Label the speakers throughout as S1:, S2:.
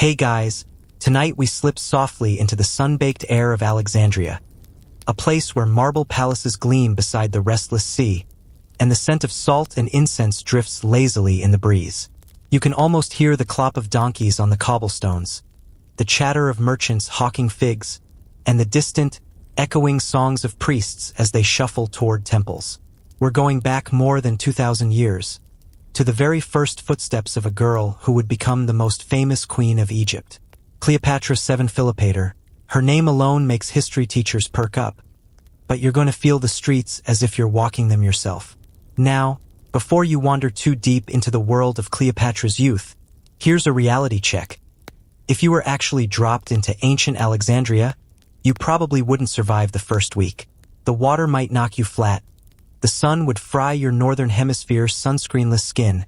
S1: Hey guys, tonight we slip softly into the sun-baked air of Alexandria, a place where marble palaces gleam beside the restless sea, and the scent of salt and incense drifts lazily in the breeze. You can almost hear the clop of donkeys on the cobblestones, the chatter of merchants hawking figs, and the distant, echoing songs of priests as they shuffle toward temples. We're going back more than 2,000 years, to the very first footsteps of a girl who would become the most famous queen of Egypt. Cleopatra VII Philopator. Her name alone makes history teachers perk up, but you're going to feel the streets as if you're walking them yourself. Now, before you wander too deep into the world of Cleopatra's youth, here's a reality check. If you were actually dropped into ancient Alexandria, you probably wouldn't survive the first week. The water might knock you flat, the sun would fry your northern hemisphere sunscreenless skin,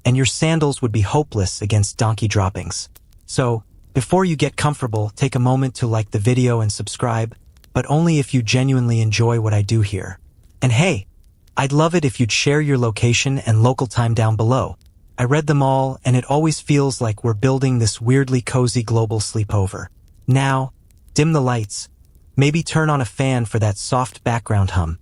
S1: and your sandals would be hopeless against donkey droppings. So, before you get comfortable, take a moment to like the video and subscribe, but only if you genuinely enjoy what I do here. And hey, I'd love it if you'd share your location and local time down below. I read them all, and it always feels like we're building this weirdly cozy global sleepover. Now, dim the lights, maybe turn on a fan for that soft background hum,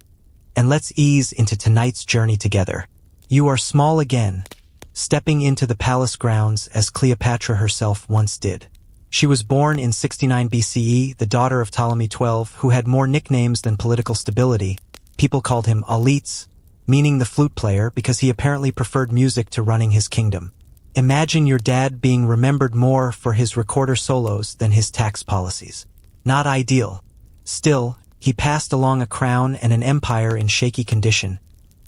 S1: and let's ease into tonight's journey together. You are small again, stepping into the palace grounds as Cleopatra herself once did. She was born in 69 BCE, the daughter of Ptolemy XII, who had more nicknames than political stability. People called him Alitz, meaning the flute player, because he apparently preferred music to running his kingdom. Imagine your dad being remembered more for his recorder solos than his tax policies. Not ideal. Still, he passed along a crown and an empire in shaky condition,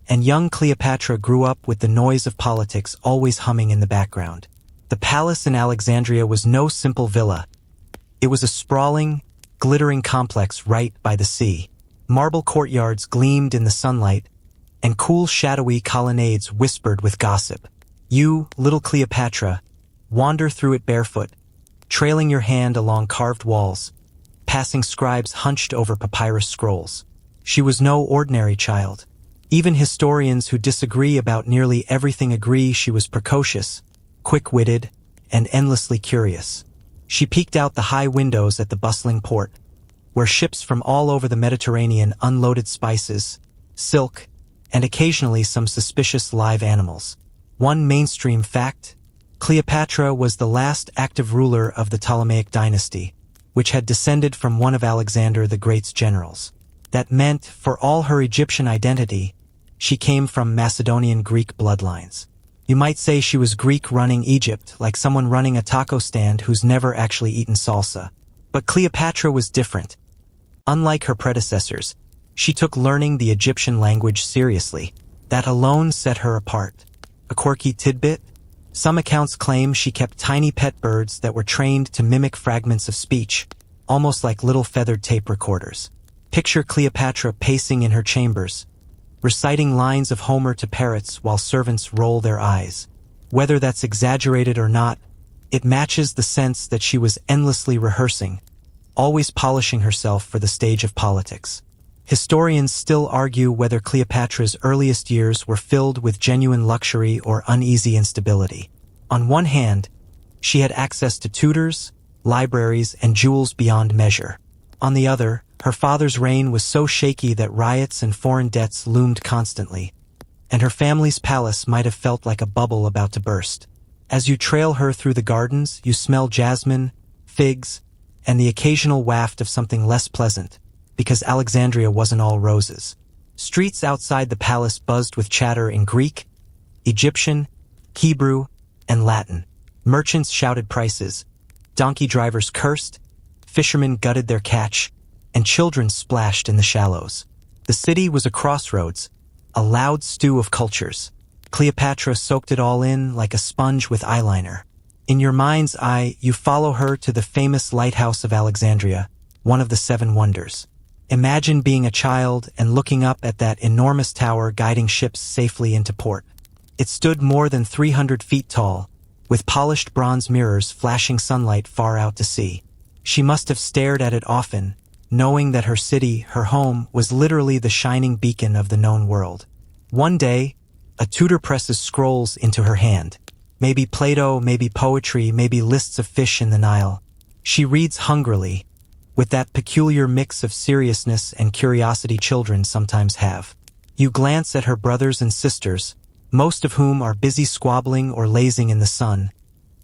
S1: and young Cleopatra grew up with the noise of politics always humming in the background. The palace in Alexandria was no simple villa. It was a sprawling, glittering complex right by the sea. Marble courtyards gleamed in the sunlight, and cool shadowy colonnades whispered with gossip. You, little Cleopatra, wander through it barefoot, trailing your hand along carved walls, passing scribes hunched over papyrus scrolls. She was no ordinary child. Even historians who disagree about nearly everything agree she was precocious, quick-witted, and endlessly curious. She peeked out the high windows at the bustling port, where ships from all over the Mediterranean unloaded spices, silk, and occasionally some suspicious live animals. One mainstream fact: Cleopatra was the last active ruler of the Ptolemaic dynasty, which had descended from one of Alexander the Great's generals. That meant, for all her Egyptian identity, she came from Macedonian Greek bloodlines. You might say she was Greek running Egypt, like someone running a taco stand who's never actually eaten salsa. But Cleopatra was different. Unlike her predecessors, she took learning the Egyptian language seriously. That alone set her apart. A quirky tidbit? Some accounts claim she kept tiny pet birds that were trained to mimic fragments of speech, almost like little feathered tape recorders. Picture Cleopatra pacing in her chambers, reciting lines of Homer to parrots while servants roll their eyes. Whether that's exaggerated or not, it matches the sense that she was endlessly rehearsing, always polishing herself for the stage of politics. Historians still argue whether Cleopatra's earliest years were filled with genuine luxury or uneasy instability. On one hand, she had access to tutors, libraries, and jewels beyond measure. On the other, her father's reign was so shaky that riots and foreign debts loomed constantly, and her family's palace might have felt like a bubble about to burst. As you trail her through the gardens, you smell jasmine, figs, and the occasional waft of something less pleasant, because Alexandria wasn't all roses. Streets outside the palace buzzed with chatter in Greek, Egyptian, Hebrew, and Latin. Merchants shouted prices, donkey drivers cursed, fishermen gutted their catch, and children splashed in the shallows. The city was a crossroads, a loud stew of cultures. Cleopatra soaked it all in like a sponge with eyeliner. In your mind's eye, you follow her to the famous lighthouse of Alexandria, one of the seven wonders. Imagine being a child and looking up at that enormous tower guiding ships safely into port. It stood more than 300 feet tall, with polished bronze mirrors flashing sunlight far out to sea. She must have stared at it often, knowing that her city, her home, was literally the shining beacon of the known world. One day, a tutor presses scrolls into her hand. Maybe Plato, maybe poetry, maybe lists of fish in the Nile. She reads hungrily, with that peculiar mix of seriousness and curiosity children sometimes have. You glance at her brothers and sisters, most of whom are busy squabbling or lazing in the sun,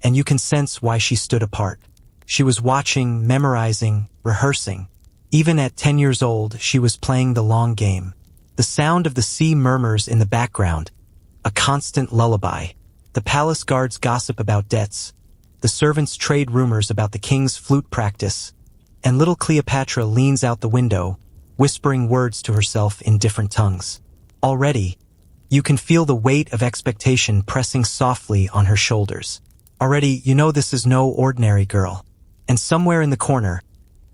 S1: and you can sense why she stood apart. She was watching, memorizing, rehearsing. Even at 10 years old, she was playing the long game. The sound of the sea murmurs in the background, a constant lullaby. The palace guards gossip about debts. The servants trade rumors about the king's flute practice. And little Cleopatra leans out the window, whispering words to herself in different tongues. Already, you can feel the weight of expectation pressing softly on her shoulders. Already, you know this is no ordinary girl. And somewhere in the corner,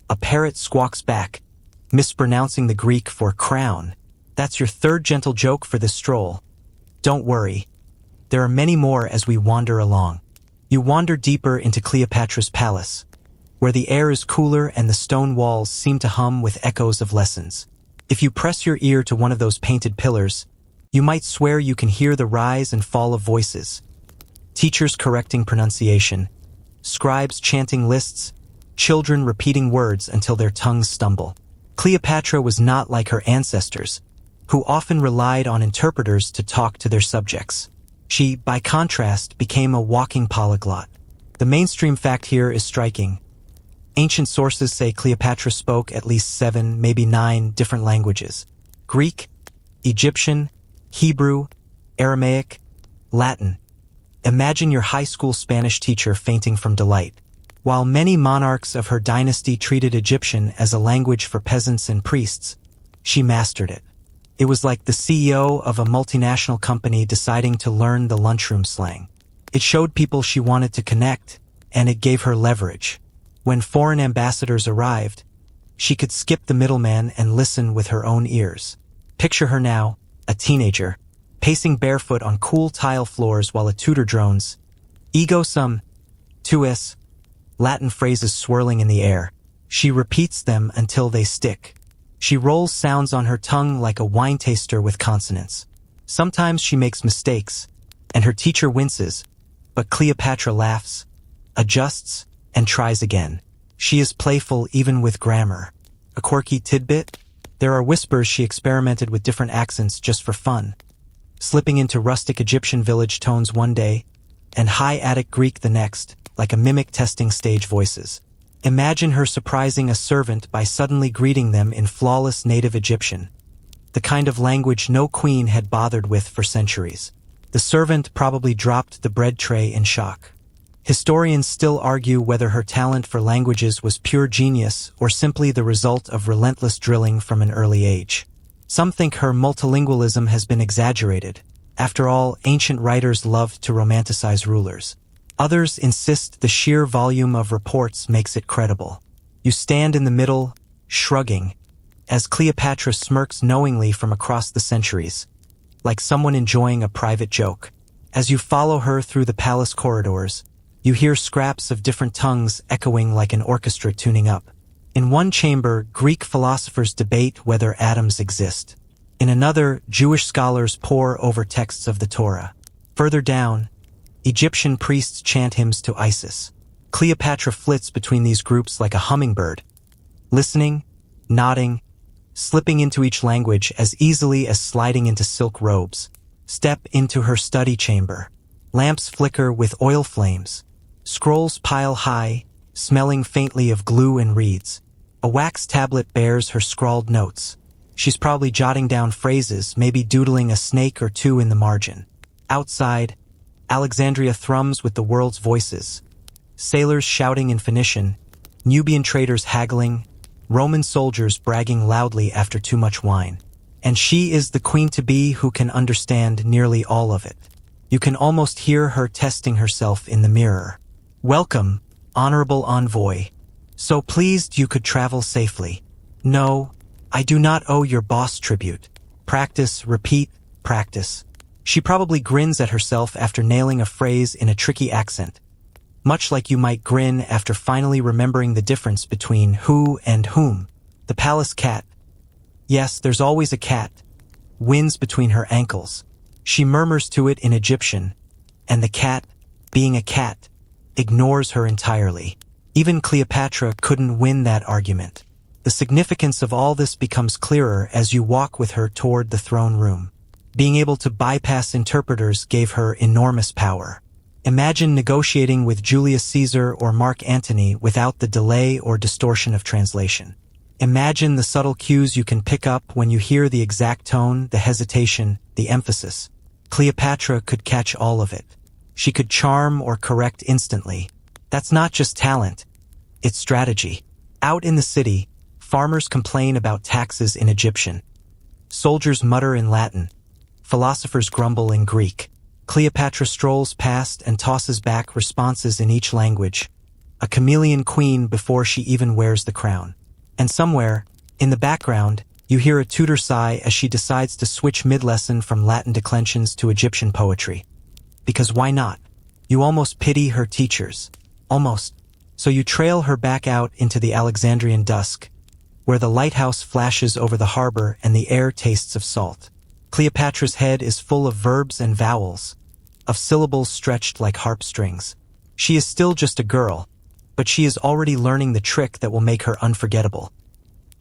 S1: a parrot squawks back, mispronouncing the Greek for crown. That's your third gentle joke for this stroll. Don't worry. There are many more as we wander along. You wander deeper into Cleopatra's palace, where the air is cooler and the stone walls seem to hum with echoes of lessons. If you press your ear to one of those painted pillars, you might swear you can hear the rise and fall of voices. Teachers correcting pronunciation, scribes chanting lists, children repeating words until their tongues stumble. Cleopatra was not like her ancestors, who often relied on interpreters to talk to their subjects. She, by contrast, became a walking polyglot. The mainstream fact here is striking. Ancient sources say Cleopatra spoke at least 7, maybe 9 different languages. Greek, Egyptian, Hebrew, Aramaic, Latin. Imagine your high school Spanish teacher fainting from delight. While many monarchs of her dynasty treated Egyptian as a language for peasants and priests, she mastered it. It was like the CEO of a multinational company deciding to learn the lunchroom slang. It showed people she wanted to connect, and it gave her leverage. When foreign ambassadors arrived, she could skip the middleman and listen with her own ears. Picture her now, a teenager, pacing barefoot on cool tile floors while a tutor drones, "Ego sum, tuus," Latin phrases swirling in the air. She repeats them until they stick. She rolls sounds on her tongue like a wine taster with consonants. Sometimes she makes mistakes, and her teacher winces, but Cleopatra laughs, adjusts, and tries again. She is playful even with grammar. A quirky tidbit? There are whispers she experimented with different accents just for fun, slipping into rustic Egyptian village tones one day, and high Attic Greek the next, like a mimic testing stage voices. Imagine her surprising a servant by suddenly greeting them in flawless native Egyptian, the kind of language no queen had bothered with for centuries. The servant probably dropped the bread tray in shock. Historians still argue whether her talent for languages was pure genius or simply the result of relentless drilling from an early age. Some think her multilingualism has been exaggerated. After all, ancient writers loved to romanticize rulers. Others insist the sheer volume of reports makes it credible. You stand in the middle, shrugging, as Cleopatra smirks knowingly from across the centuries, like someone enjoying a private joke. As you follow her through the palace corridors, you hear scraps of different tongues echoing like an orchestra tuning up. In one chamber, Greek philosophers debate whether atoms exist. In another, Jewish scholars pore over texts of the Torah. Further down, Egyptian priests chant hymns to Isis. Cleopatra flits between these groups like a hummingbird, listening, nodding, slipping into each language as easily as sliding into silk robes. Step into her study chamber. Lamps flicker with oil flames. Scrolls pile high, smelling faintly of glue and reeds. A wax tablet bears her scrawled notes. She's probably jotting down phrases, maybe doodling a snake or two in the margin. Outside, Alexandria thrums with the world's voices. Sailors shouting in Phoenician, Nubian traders haggling, Roman soldiers bragging loudly after too much wine. And she is the queen-to-be who can understand nearly all of it. You can almost hear her testing herself in the mirror. "Welcome, honorable envoy. So pleased you could travel safely. No, I do not owe your boss tribute. Practice, repeat, practice." She probably grins at herself after nailing a phrase in a tricky accent, much like you might grin after finally remembering the difference between who and whom. The palace cat. Yes, there's always a cat. Wins between her ankles. She murmurs to it in Egyptian, and the cat, being a cat, ignores her entirely. Even Cleopatra couldn't win that argument. The significance of all this becomes clearer as you walk with her toward the throne room. Being able to bypass interpreters gave her enormous power. Imagine negotiating with Julius Caesar or Mark Antony without the delay or distortion of translation. Imagine the subtle cues you can pick up when you hear the exact tone, the hesitation, the emphasis. Cleopatra could catch all of it. She could charm or correct instantly. That's not just talent, it's strategy. Out in the city, farmers complain about taxes in Egyptian. Soldiers mutter in Latin. Philosophers grumble in Greek. Cleopatra strolls past and tosses back responses in each language. A chameleon queen before she even wears the crown. And somewhere, in the background, you hear a tutor sigh as she decides to switch mid-lesson from Latin declensions to Egyptian poetry. Because why not? You almost pity her teachers. Almost. So you trail her back out into the Alexandrian dusk, where the lighthouse flashes over the harbor and the air tastes of salt. Cleopatra's head is full of verbs and vowels, of syllables stretched like harp strings. She is still just a girl, but she is already learning the trick that will make her unforgettable.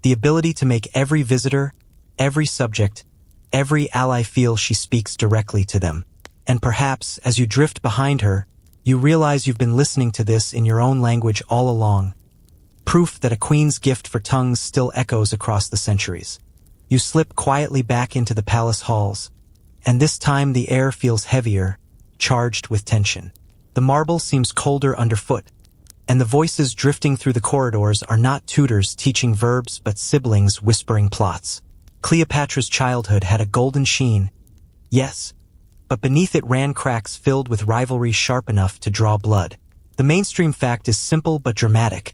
S1: The ability to make every visitor, every subject, every ally feel she speaks directly to them. And perhaps, as you drift behind her, you realize you've been listening to this in your own language all along. Proof that a queen's gift for tongues still echoes across the centuries. You slip quietly back into the palace halls, and this time the air feels heavier, charged with tension. The marble seems colder underfoot, and the voices drifting through the corridors are not tutors teaching verbs but siblings whispering plots. Cleopatra's childhood had a golden sheen, yes, but beneath it ran cracks filled with rivalry sharp enough to draw blood. The mainstream fact is simple but dramatic.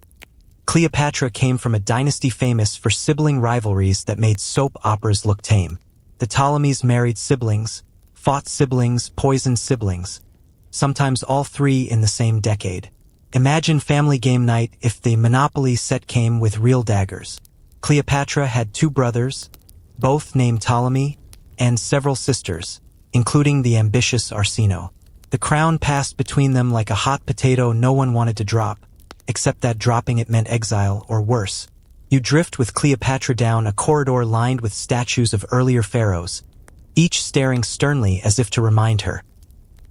S1: Cleopatra came from a dynasty famous for sibling rivalries that made soap operas look tame. The Ptolemies married siblings, fought siblings, poisoned siblings, sometimes all three in the same decade. Imagine family game night if the Monopoly set came with real daggers. Cleopatra had 2 brothers, both named Ptolemy, and several sisters, including the ambitious Arsinoe. The crown passed between them like a hot potato no one wanted to drop, except that dropping it meant exile or worse. You drift with Cleopatra down a corridor lined with statues of earlier pharaohs, each staring sternly as if to remind her.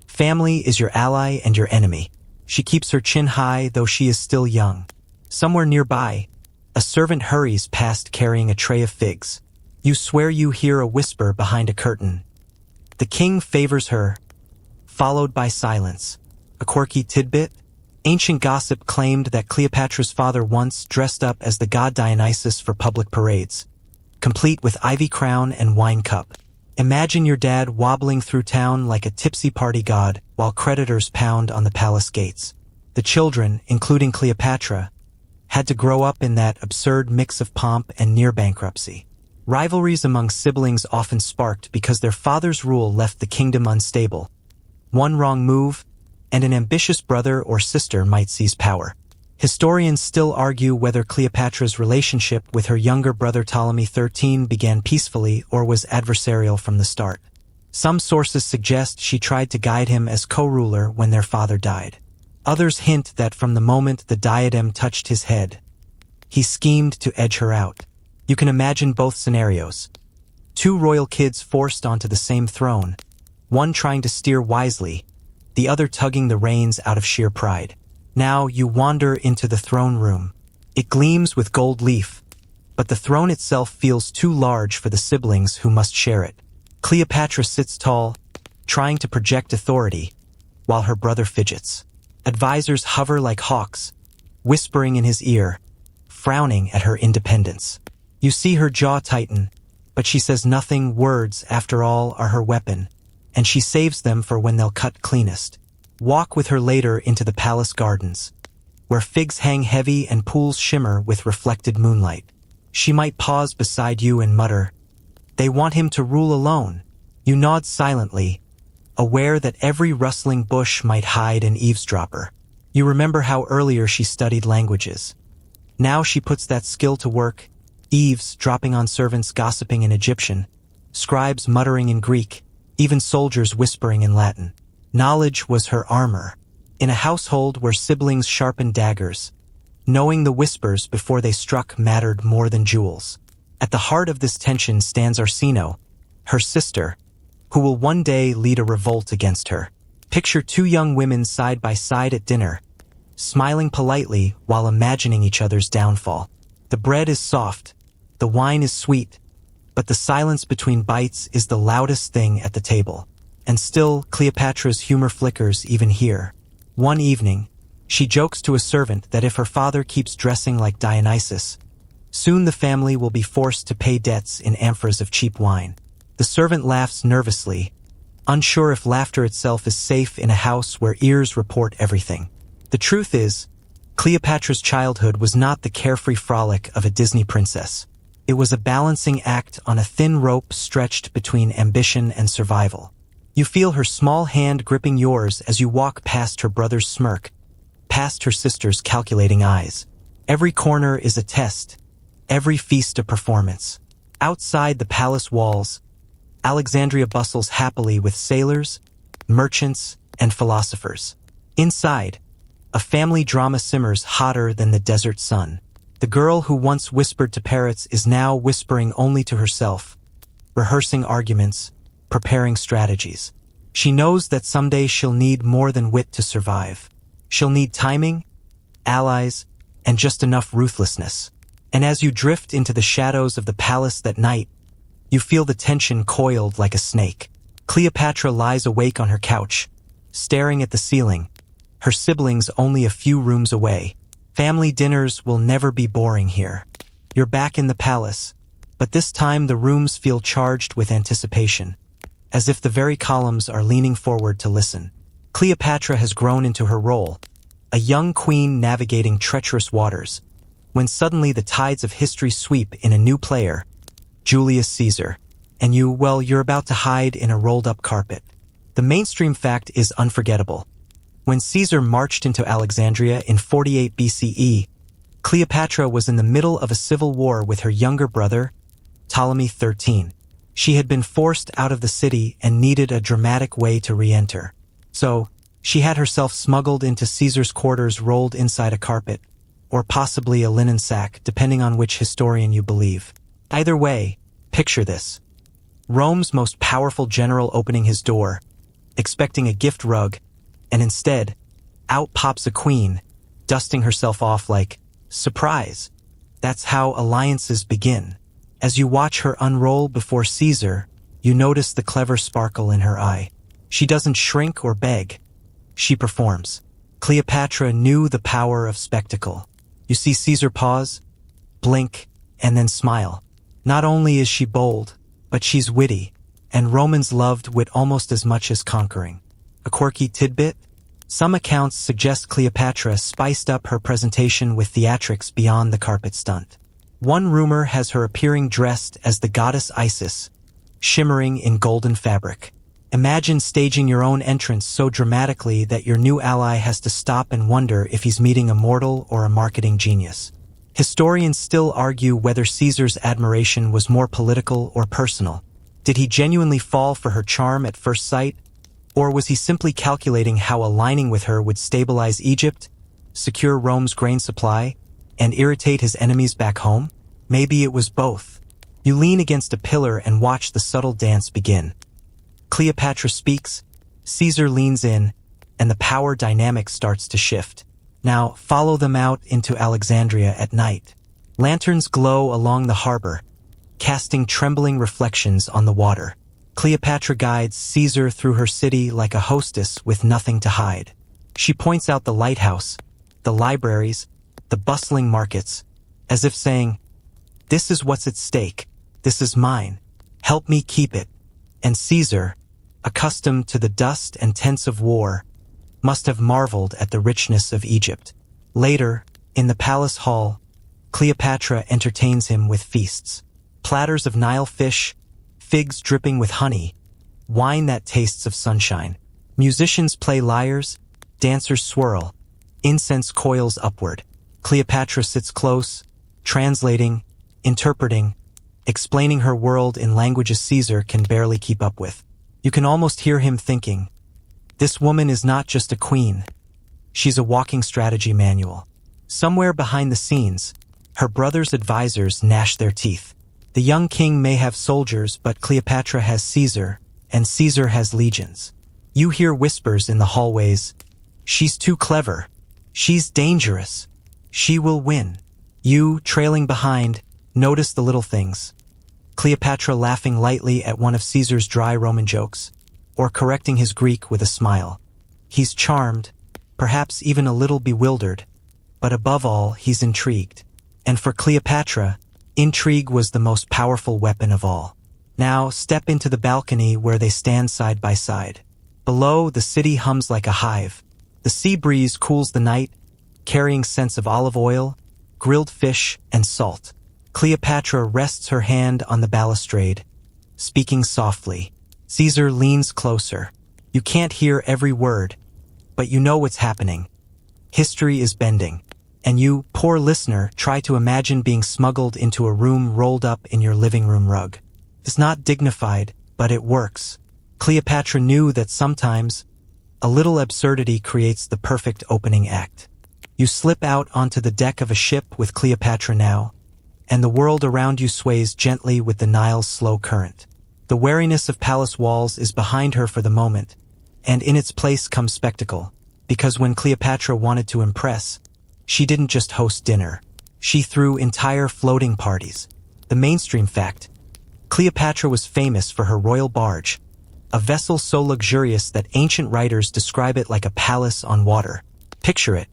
S1: Family is your ally and your enemy. She keeps her chin high though she is still young. Somewhere nearby, a servant hurries past carrying a tray of figs. You swear you hear a whisper behind a curtain. The king favors her, followed by silence. A quirky tidbit? Ancient gossip claimed that Cleopatra's father once dressed up as the god Dionysus for public parades, complete with ivy crown and wine cup. Imagine your dad wobbling through town like a tipsy party god while creditors pound on the palace gates. The children, including Cleopatra, had to grow up in that absurd mix of pomp and near bankruptcy. Rivalries among siblings often sparked because their father's rule left the kingdom unstable. One wrong move, and an ambitious brother or sister might seize power. Historians still argue whether Cleopatra's relationship with her younger brother Ptolemy XIII began peacefully or was adversarial from the start. Some sources suggest she tried to guide him as co-ruler when their father died. Others hint that from the moment the diadem touched his head, he schemed to edge her out. You can imagine both scenarios. 2 royal kids forced onto the same throne, one trying to steer wisely, the other tugging the reins out of sheer pride. Now you wander into the throne room. It gleams with gold leaf, but the throne itself feels too large for the siblings who must share it. Cleopatra sits tall, trying to project authority, while her brother fidgets. Advisors hover like hawks, whispering in his ear, frowning at her independence. You see her jaw tighten, but she says nothing. Words, after all, are her weapon, and she saves them for when they'll cut cleanest. Walk with her later into the palace gardens, where figs hang heavy and pools shimmer with reflected moonlight. She might pause beside you and mutter, "They want him to rule alone." You nod silently, aware that every rustling bush might hide an eavesdropper. You remember how earlier she studied languages. Now she puts that skill to work, eavesdropping on servants gossiping in Egyptian, scribes muttering in Greek, even soldiers whispering in Latin. Knowledge was her armor. In a household where siblings sharpened daggers, knowing the whispers before they struck mattered more than jewels. At the heart of this tension stands Arsino, her sister, who will one day lead a revolt against her. Picture two young women side by side at dinner, smiling politely while imagining each other's downfall. The bread is soft, the wine is sweet, but the silence between bites is the loudest thing at the table. And still, Cleopatra's humor flickers even here. One evening, she jokes to a servant that if her father keeps dressing like Dionysus, soon the family will be forced to pay debts in amphoras of cheap wine. The servant laughs nervously, unsure if laughter itself is safe in a house where ears report everything. The truth is, Cleopatra's childhood was not the carefree frolic of a Disney princess. It was a balancing act on a thin rope stretched between ambition and survival. You feel her small hand gripping yours as you walk past her brother's smirk, past her sister's calculating eyes. Every corner is a test, every feast a performance. Outside the palace walls, Alexandria bustles happily with sailors, merchants, and philosophers. Inside, a family drama simmers hotter than the desert sun. The girl who once whispered to parrots is now whispering only to herself, rehearsing arguments, preparing strategies. She knows that someday she'll need more than wit to survive. She'll need timing, allies, and just enough ruthlessness. And as you drift into the shadows of the palace that night, you feel the tension coiled like a snake. Cleopatra lies awake on her couch, staring at the ceiling, her siblings only a few rooms away. Family dinners will never be boring here. You're back in the palace, but this time the rooms feel charged with anticipation, as if the very columns are leaning forward to listen. Cleopatra has grown into her role, a young queen navigating treacherous waters, when suddenly the tides of history sweep in a new player, Julius Caesar, and you're about to hide in a rolled-up carpet. The mainstream fact is unforgettable. When Caesar marched into Alexandria in 48 BCE, Cleopatra was in the middle of a civil war with her younger brother, Ptolemy XIII. She had been forced out of the city and needed a dramatic way to re-enter. So, she had herself smuggled into Caesar's quarters rolled inside a carpet, or possibly a linen sack, depending on which historian you believe. Either way, picture this. Rome's most powerful general opening his door, expecting a gift rug, and instead, out pops a queen, dusting herself off like, surprise. That's how alliances begin. As you watch her unroll before Caesar, you notice the clever sparkle in her eye. She doesn't shrink or beg. She performs. Cleopatra knew the power of spectacle. You see Caesar pause, blink, and then smile. Not only is she bold, but she's witty, and Romans loved wit almost as much as conquering. A quirky tidbit? Some accounts suggest Cleopatra spiced up her presentation with theatrics beyond the carpet stunt. One rumor has her appearing dressed as the goddess Isis, shimmering in golden fabric. Imagine staging your own entrance so dramatically that your new ally has to stop and wonder if he's meeting a mortal or a marketing genius. Historians still argue whether Caesar's admiration was more political or personal. Did he genuinely fall for her charm at first sight? Or was he simply calculating how aligning with her would stabilize Egypt, secure Rome's grain supply, and irritate his enemies back home? Maybe it was both. You lean against a pillar and watch the subtle dance begin. Cleopatra speaks, Caesar leans in, and the power dynamic starts to shift. Now, follow them out into Alexandria at night. Lanterns glow along the harbor, casting trembling reflections on the water. Cleopatra guides Caesar through her city like a hostess with nothing to hide. She points out the lighthouse, the libraries, the bustling markets, as if saying, "This is what's at stake. This is mine. Help me keep it." And Caesar, accustomed to the dust and tents of war, must have marveled at the richness of Egypt. Later, in the palace hall, Cleopatra entertains him with feasts. Platters of Nile fish, figs dripping with honey, wine that tastes of sunshine. Musicians play lyres, dancers swirl, incense coils upward. Cleopatra sits close, translating, interpreting, explaining her world in languages Caesar can barely keep up with. You can almost hear him thinking, this woman is not just a queen, She's a walking strategy manual. Somewhere behind the scenes, her brother's advisors gnash their teeth. The young king may have soldiers, but Cleopatra has Caesar, and Caesar has legions. You hear whispers in the hallways. She's too clever. She's dangerous. She will win. You, trailing behind, notice the little things. Cleopatra laughing lightly at one of Caesar's dry Roman jokes, or correcting his Greek with a smile. He's charmed, perhaps even a little bewildered, but above all, he's intrigued. And for Cleopatra, intrigue was the most powerful weapon of all. Now, step into the balcony where they stand side by side. Below, the city hums like a hive. The sea breeze cools the night, carrying scents of olive oil, grilled fish, and salt. Cleopatra rests her hand on the balustrade, speaking softly. Caesar leans closer. You can't hear every word, but you know what's happening. History is bending, and you, poor listener, try to imagine being smuggled into a room rolled up in your living room rug. It's not dignified, but it works. Cleopatra knew that sometimes a little absurdity creates the perfect opening act. You slip out onto the deck of a ship with Cleopatra now, and the world around you sways gently with the Nile's slow current. The wariness of palace walls is behind her for the moment, and in its place comes spectacle, because when Cleopatra wanted to impress, she didn't just host dinner. She threw entire floating parties. The mainstream fact: Cleopatra was famous for her royal barge, a vessel so luxurious that ancient writers describe it like a palace on water. Picture it.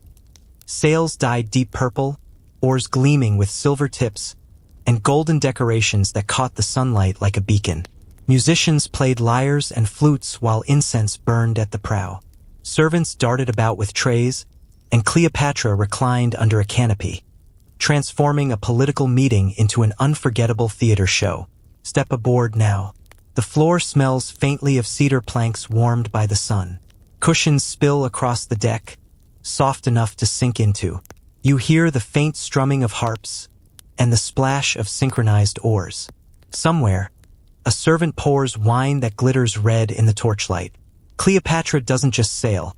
S1: Sails dyed deep purple, oars gleaming with silver tips, and golden decorations that caught the sunlight like a beacon. Musicians played lyres and flutes while incense burned at the prow. Servants darted about with trays, and Cleopatra reclined under a canopy, transforming a political meeting into an unforgettable theater show. Step aboard now. The floor smells faintly of cedar planks warmed by the sun. Cushions spill across the deck, soft enough to sink into. You hear the faint strumming of harps and the splash of synchronized oars. Somewhere, a servant pours wine that glitters red in the torchlight. Cleopatra doesn't just sail.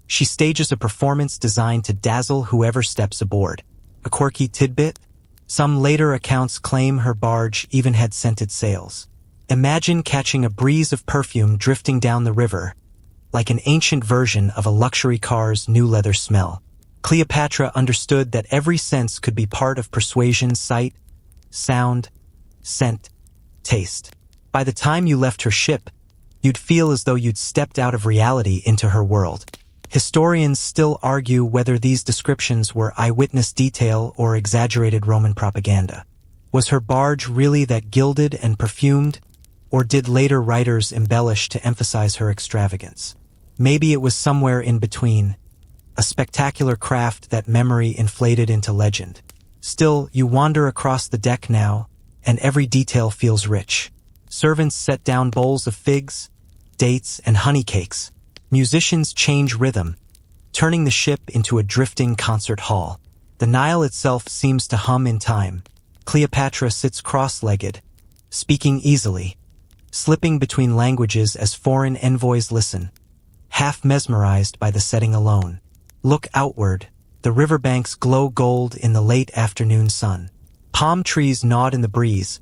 S1: She stages a performance designed to dazzle whoever steps aboard. A quirky tidbit? Some later accounts claim her barge even had scented sails. Imagine catching a breeze of perfume drifting down the river, like an ancient version of a luxury car's new leather smell. Cleopatra understood that every sense could be part of persuasion: sight, sound, scent, taste. By the time you left her ship, you'd feel as though you'd stepped out of reality into her world. Historians still argue whether these descriptions were eyewitness detail or exaggerated Roman propaganda. Was her barge really that gilded and perfumed, or did later writers embellish to emphasize her extravagance? Maybe it was somewhere in between, a spectacular craft that memory inflated into legend. Still, you wander across the deck now, and every detail feels rich. Servants set down bowls of figs, dates, and honey cakes. Musicians change rhythm, turning the ship into a drifting concert hall. The Nile itself seems to hum in time. Cleopatra sits cross-legged, speaking easily, slipping between languages as foreign envoys listen, half mesmerized by the setting alone. Look outward. The riverbanks glow gold in the late afternoon sun. Palm trees nod in the breeze.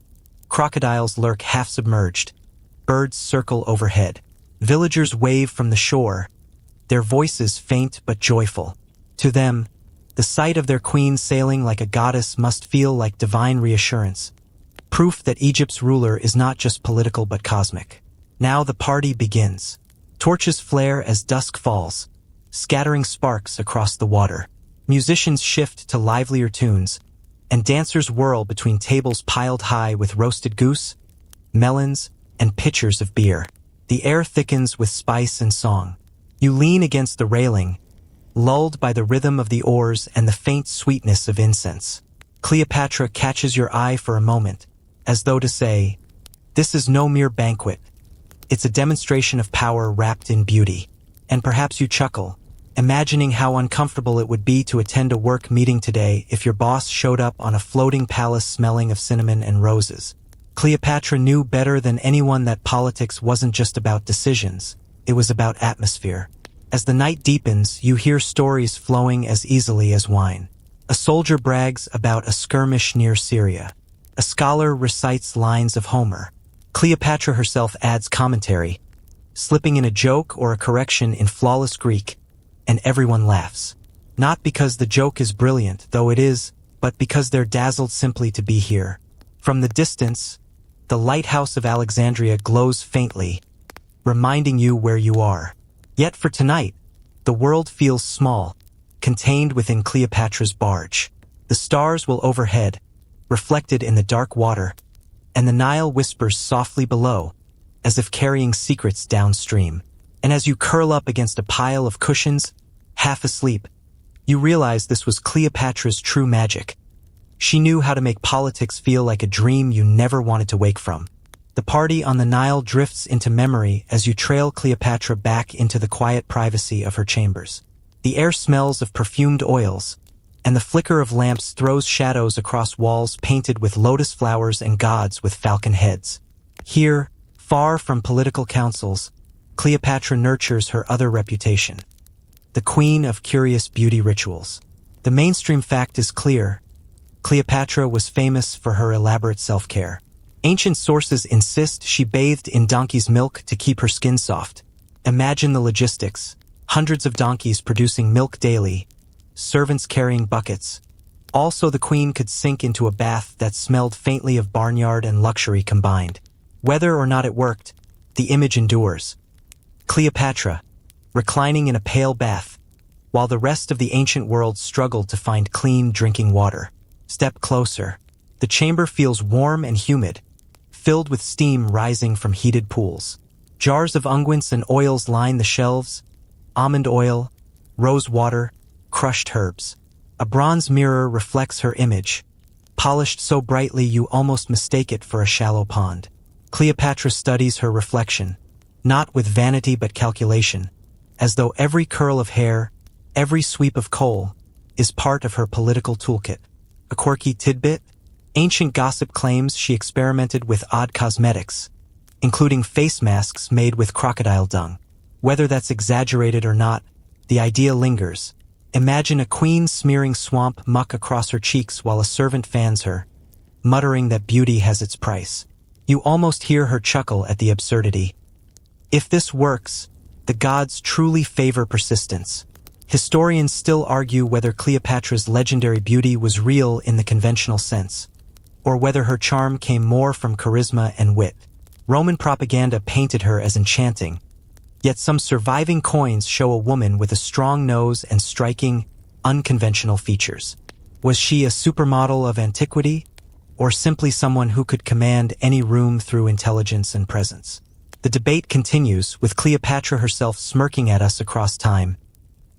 S1: Crocodiles lurk half-submerged. Birds circle overhead. Villagers wave from the shore, their voices faint but joyful. To them, the sight of their queen sailing like a goddess must feel like divine reassurance, proof that Egypt's ruler is not just political but cosmic. Now the party begins. Torches flare as dusk falls, scattering sparks across the water. Musicians shift to livelier tunes, and dancers whirl between tables piled high with roasted goose, melons, and pitchers of beer. The air thickens with spice and song. You lean against the railing, lulled by the rhythm of the oars and the faint sweetness of incense. Cleopatra catches your eye for a moment, as though to say, "This is no mere banquet. It's a demonstration of power wrapped in beauty." And perhaps you chuckle, imagining how uncomfortable it would be to attend a work meeting today if your boss showed up on a floating palace smelling of cinnamon and roses. Cleopatra knew better than anyone that politics wasn't just about decisions, it was about atmosphere. As the night deepens, you hear stories flowing as easily as wine. A soldier brags about a skirmish near Syria. A scholar recites lines of Homer. Cleopatra herself adds commentary, slipping in a joke or a correction in flawless Greek, and everyone laughs. Not because the joke is brilliant, though it is, but because they're dazzled simply to be here. From the distance, the lighthouse of Alexandria glows faintly, reminding you where you are. Yet for tonight, the world feels small, contained within Cleopatra's barge. The stars will overhead, reflected in the dark water, and the Nile whispers softly below, as if carrying secrets downstream. And as you curl up against a pile of cushions, half asleep, you realize this was Cleopatra's true magic. She knew how to make politics feel like a dream you never wanted to wake from. The party on the Nile drifts into memory as you trail Cleopatra back into the quiet privacy of her chambers. The air smells of perfumed oils, and the flicker of lamps throws shadows across walls painted with lotus flowers and gods with falcon heads. Here, far from political councils, Cleopatra nurtures her other reputation, the queen of curious beauty rituals. The mainstream fact is clear. Cleopatra was famous for her elaborate self-care. Ancient sources insist she bathed in donkey's milk to keep her skin soft. Imagine the logistics. Hundreds of donkeys producing milk daily, servants carrying buckets. Also, the queen could sink into a bath that smelled faintly of barnyard and luxury combined. Whether or not it worked, the image endures. Cleopatra, reclining in a pale bath, while the rest of the ancient world struggled to find clean drinking water. Step closer. The chamber feels warm and humid, filled with steam rising from heated pools. Jars of unguents and oils line the shelves, almond oil, rose water, crushed herbs. A bronze mirror reflects her image, polished so brightly you almost mistake it for a shallow pond. Cleopatra studies her reflection, not with vanity but calculation, as though every curl of hair, every sweep of coal, is part of her political toolkit. A quirky tidbit? Ancient gossip claims she experimented with odd cosmetics, including face masks made with crocodile dung. Whether that's exaggerated or not, the idea lingers. Imagine a queen smearing swamp muck across her cheeks while a servant fans her, muttering that beauty has its price. You almost hear her chuckle at the absurdity. If this works, the gods truly favor persistence. Historians still argue whether Cleopatra's legendary beauty was real in the conventional sense, or whether her charm came more from charisma and wit. Roman propaganda painted her as enchanting, yet some surviving coins show a woman with a strong nose and striking, unconventional features. Was she a supermodel of antiquity, or simply someone who could command any room through intelligence and presence? The debate continues, with Cleopatra herself smirking at us across time,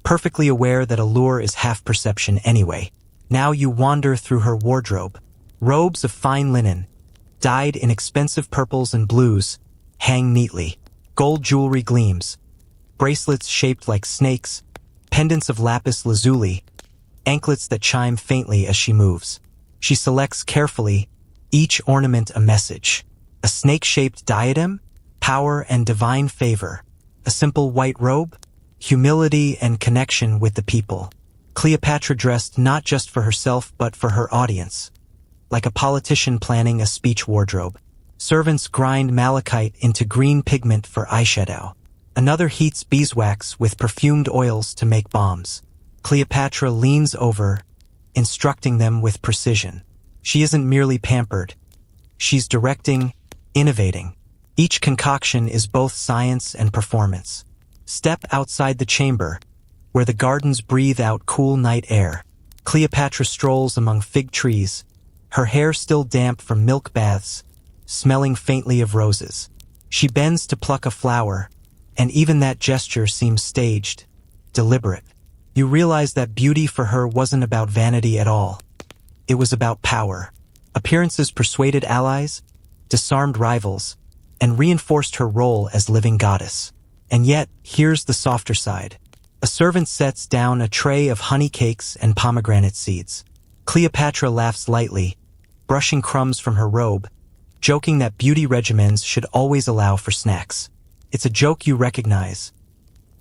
S1: perfectly aware that allure is half perception anyway. Now you wander through her wardrobe. Robes of fine linen, dyed in expensive purples and blues, hang neatly. Gold jewelry gleams, bracelets shaped like snakes, pendants of lapis lazuli, anklets that chime faintly as she moves. She selects carefully, each ornament a message. A snake-shaped diadem, power and divine favor. A simple white robe, humility and connection with the people. Cleopatra dressed not just for herself but for her audience, like a politician planning a speech wardrobe. Servants grind malachite into green pigment for eyeshadow. Another heats beeswax with perfumed oils to make bombs. Cleopatra leans over, instructing them with precision. She isn't merely pampered. She's directing, innovating. Each concoction is both science and performance. Step outside the chamber, where the gardens breathe out cool night air. Cleopatra strolls among fig trees, her hair still damp from milk baths, smelling faintly of roses. She bends to pluck a flower, and even that gesture seems staged, deliberate. You realize that beauty for her wasn't about vanity at all. It was about power. Appearances persuaded allies, disarmed rivals, and reinforced her role as living goddess. And yet, here's the softer side. A servant sets down a tray of honey cakes and pomegranate seeds. Cleopatra laughs lightly, brushing crumbs from her robe, joking that beauty regimens should always allow for snacks. It's a joke you recognize,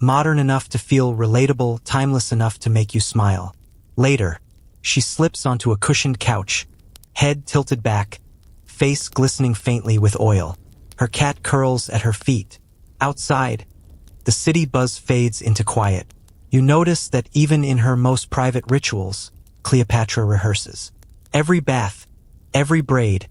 S1: modern enough to feel relatable, timeless enough to make you smile. Later, she slips onto a cushioned couch, head tilted back, face glistening faintly with oil. Her cat curls at her feet. Outside, the city buzz fades into quiet. You notice that even in her most private rituals, Cleopatra rehearses. Every bath, every braid,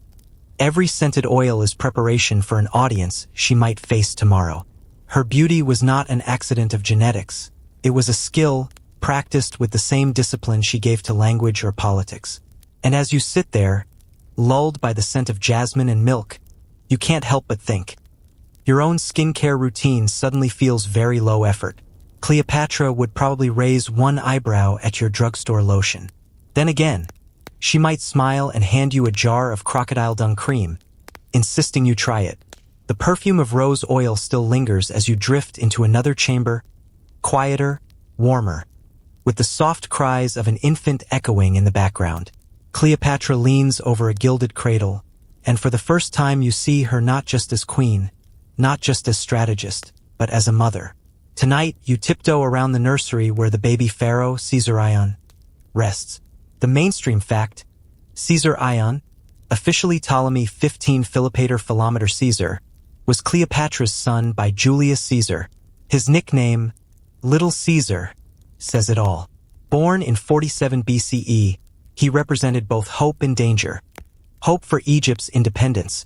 S1: every scented oil is preparation for an audience she might face tomorrow. Her beauty was not an accident of genetics. It was a skill practiced with the same discipline she gave to language or politics. And as you sit there, lulled by the scent of jasmine and milk, you can't help but think. Your own skincare routine suddenly feels very low effort. Cleopatra would probably raise one eyebrow at your drugstore lotion. Then again, she might smile and hand you a jar of crocodile dung cream, insisting you try it. The perfume of rose oil still lingers as you drift into another chamber, quieter, warmer, with the soft cries of an infant echoing in the background. Cleopatra leans over a gilded cradle, and for the first time you see her not just as queen, not just as strategist, but as a mother. Tonight, you tiptoe around the nursery where the baby pharaoh, Caesar Ion, rests. The mainstream fact, Caesar Ion, officially Ptolemy 15 Philopator Philometer Caesar, was Cleopatra's son by Julius Caesar. His nickname, Little Caesar, says it all. Born in 47 BCE, he represented both hope and danger. Hope for Egypt's independence,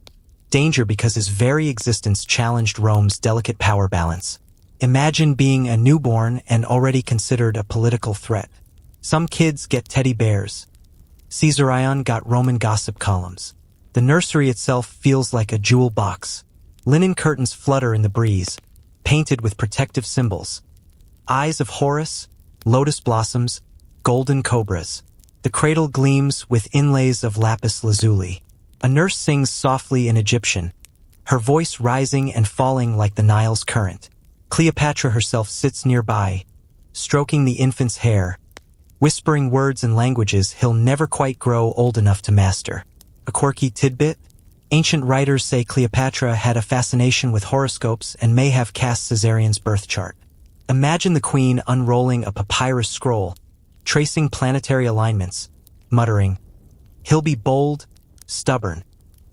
S1: danger because his very existence challenged Rome's delicate power balance. Imagine being a newborn and already considered a political threat. Some kids get teddy bears. Caesar Ion got Roman gossip columns. The nursery itself feels like a jewel box. Linen curtains flutter in the breeze, painted with protective symbols. Eyes of Horus, lotus blossoms, golden cobras. The cradle gleams with inlays of lapis lazuli. A nurse sings softly in Egyptian, her voice rising and falling like the Nile's current. Cleopatra herself sits nearby, stroking the infant's hair, whispering words and languages he'll never quite grow old enough to master. A quirky tidbit? Ancient writers say Cleopatra had a fascination with horoscopes and may have cast Caesarion's birth chart. Imagine the queen unrolling a papyrus scroll, tracing planetary alignments, muttering, "He'll be bold, stubborn,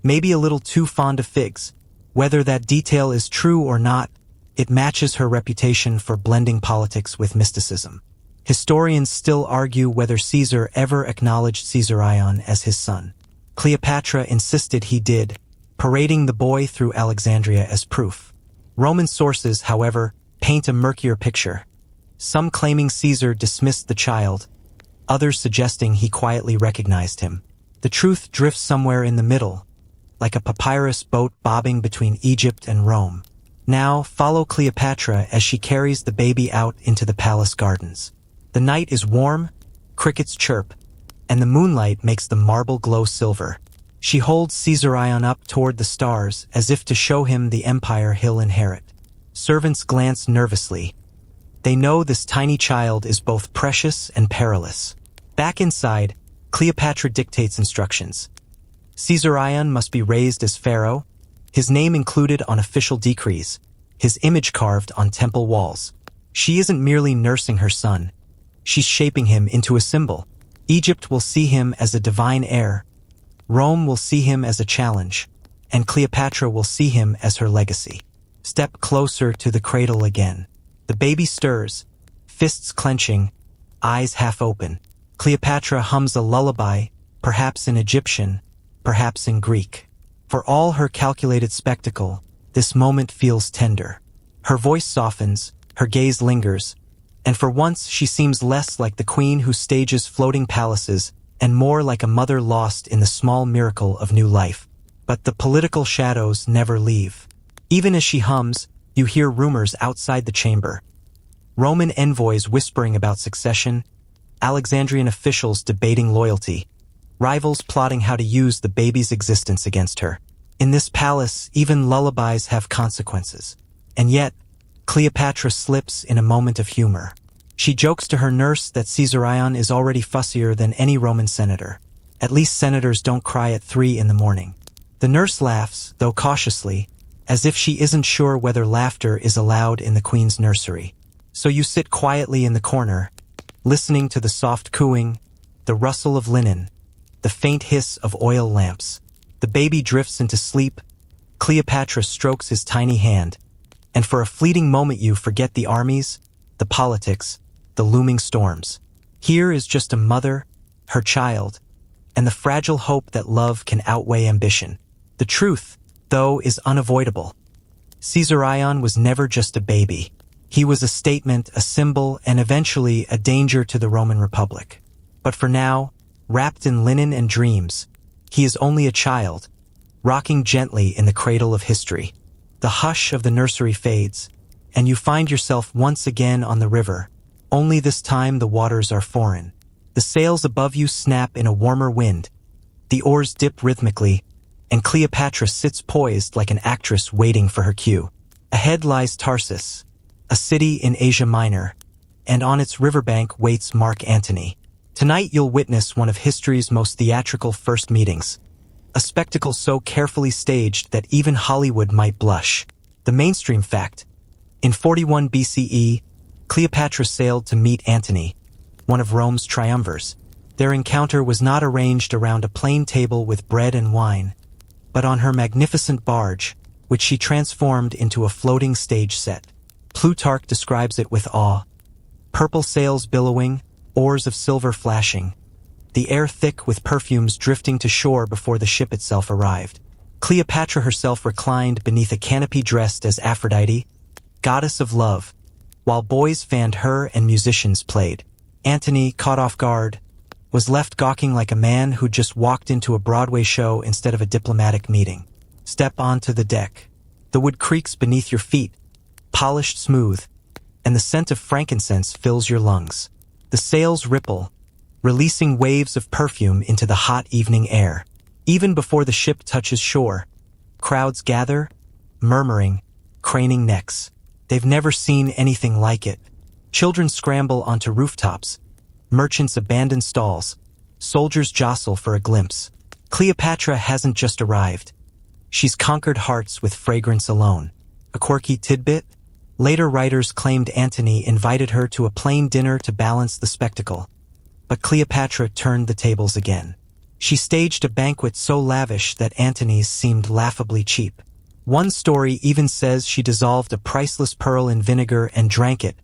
S1: maybe a little too fond of figs." Whether that detail is true or not, it matches her reputation for blending politics with mysticism. Historians still argue whether Caesar ever acknowledged Caesar Ion as his son. Cleopatra insisted he did, parading the boy through Alexandria as proof. Roman sources, however, paint a murkier picture. Some claiming Caesar dismissed the child, others suggesting he quietly recognized him. The truth drifts somewhere in the middle, like a papyrus boat bobbing between Egypt and Rome. Now, follow Cleopatra as she carries the baby out into the palace gardens. The night is warm, crickets chirp, and the moonlight makes the marble glow silver. She holds Caesar Ion up toward the stars as if to show him the empire he'll inherit. Servants glance nervously. They know this tiny child is both precious and perilous. Back inside, Cleopatra dictates instructions. Caesar Ion must be raised as pharaoh, his name included on official decrees, his image carved on temple walls. She isn't merely nursing her son. She's shaping him into a symbol. Egypt will see him as a divine heir. Rome will see him as a challenge, and Cleopatra will see him as her legacy. Step closer to the cradle again. The baby stirs, fists clenching, eyes half open. Cleopatra hums a lullaby, perhaps in Egyptian, perhaps in Greek. For all her calculated spectacle, this moment feels tender. Her voice softens, her gaze lingers, and for once she seems less like the queen who stages floating palaces and more like a mother lost in the small miracle of new life. But the political shadows never leave. Even as she hums, you hear rumors outside the chamber. Roman envoys whispering about succession, Alexandrian officials debating loyalty, rivals plotting how to use the baby's existence against her. In this palace, even lullabies have consequences. And yet, Cleopatra slips in a moment of humor. She jokes to her nurse that Caesar Ion is already fussier than any Roman senator. At least senators don't cry at 3 in the morning. The nurse laughs, though cautiously, as if she isn't sure whether laughter is allowed in the queen's nursery. So you sit quietly in the corner, listening to the soft cooing, the rustle of linen, the faint hiss of oil lamps. The baby drifts into sleep. Cleopatra strokes his tiny hand, and for a fleeting moment you forget the armies, the politics, the looming storms. Here is just a mother, her child, and the fragile hope that love can outweigh ambition. The truth, though, is unavoidable. Caesarion was never just a baby. He was a statement, a symbol, and eventually a danger to the Roman Republic. But for now, wrapped in linen and dreams, he is only a child, rocking gently in the cradle of history. The hush of the nursery fades, and you find yourself once again on the river. Only this time the waters are foreign. The sails above you snap in a warmer wind. The oars dip rhythmically, and Cleopatra sits poised like an actress waiting for her cue. Ahead lies Tarsus, a city in Asia Minor, and on its riverbank waits Mark Antony. Tonight you'll witness one of history's most theatrical first meetings. A spectacle so carefully staged that even Hollywood might blush. The mainstream fact: in 41 BCE, Cleopatra sailed to meet Antony, one of Rome's triumvirs. Their encounter was not arranged around a plain table with bread and wine, but on her magnificent barge, which she transformed into a floating stage set. Plutarch describes it with awe. Purple sails billowing, oars of silver flashing, the air thick with perfumes drifting to shore before the ship itself arrived. Cleopatra herself reclined beneath a canopy dressed as Aphrodite, goddess of love, while boys fanned her and musicians played. Antony, caught off guard, was left gawking like a man who just walked into a Broadway show instead of a diplomatic meeting. Step onto the deck. The wood creaks beneath your feet, polished smooth, and the scent of frankincense fills your lungs. The sails ripple, releasing waves of perfume into the hot evening air. Even before the ship touches shore, crowds gather, murmuring, craning necks. They've never seen anything like it. Children scramble onto rooftops, merchants abandon stalls, soldiers jostle for a glimpse. Cleopatra hasn't just arrived. She's conquered hearts with fragrance alone. A quirky tidbit? Later writers claimed Antony invited her to a plain dinner to balance the spectacle. But Cleopatra turned the tables again. She staged a banquet so lavish that Antony's seemed laughably cheap. One story even says she dissolved a priceless pearl in vinegar and drank it,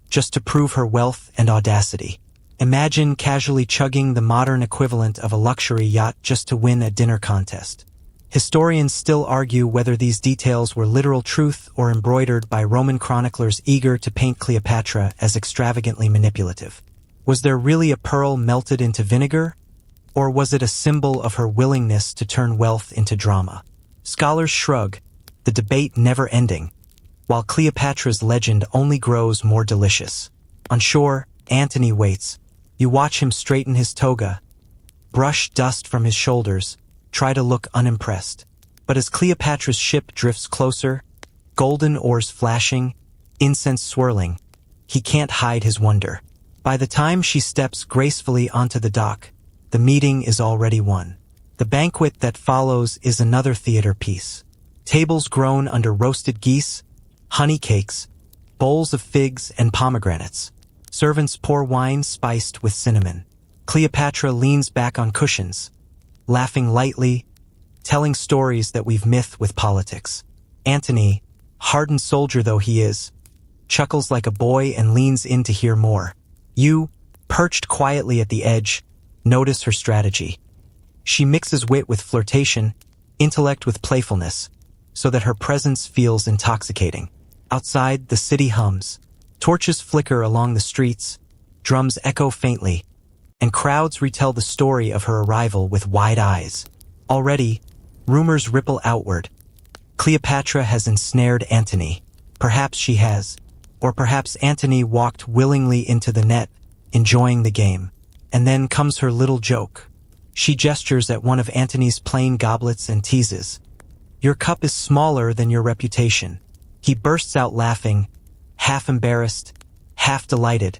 S1: just to prove her wealth and audacity. Imagine casually chugging the modern equivalent of a luxury yacht just to win a dinner contest. Historians still argue whether these details were literal truth or embroidered by Roman chroniclers eager to paint Cleopatra as extravagantly manipulative. Was there really a pearl melted into vinegar? Or was it a symbol of her willingness to turn wealth into drama? Scholars shrug, the debate never ending, while Cleopatra's legend only grows more delicious. On shore, Antony waits. You watch him straighten his toga, brush dust from his shoulders, try to look unimpressed. But as Cleopatra's ship drifts closer, golden oars flashing, incense swirling, he can't hide his wonder. By the time she steps gracefully onto the dock, the meeting is already won. The banquet that follows is another theater piece. Tables groan under roasted geese, honey cakes, bowls of figs and pomegranates. Servants pour wine spiced with cinnamon. Cleopatra leans back on cushions, laughing lightly, telling stories that weave myth with politics. Antony, hardened soldier though he is, chuckles like a boy and leans in to hear more. You, perched quietly at the edge, notice her strategy. She mixes wit with flirtation, intellect with playfulness, so that her presence feels intoxicating. Outside, the city hums. Torches flicker along the streets, drums echo faintly, and crowds retell the story of her arrival with wide eyes. Already, rumors ripple outward. Cleopatra has ensnared Antony. Perhaps she has. Or perhaps Antony walked willingly into the net, enjoying the game. And then comes her little joke. She gestures at one of Antony's plain goblets and teases. Your cup is smaller than your reputation. He bursts out laughing, half embarrassed, half delighted,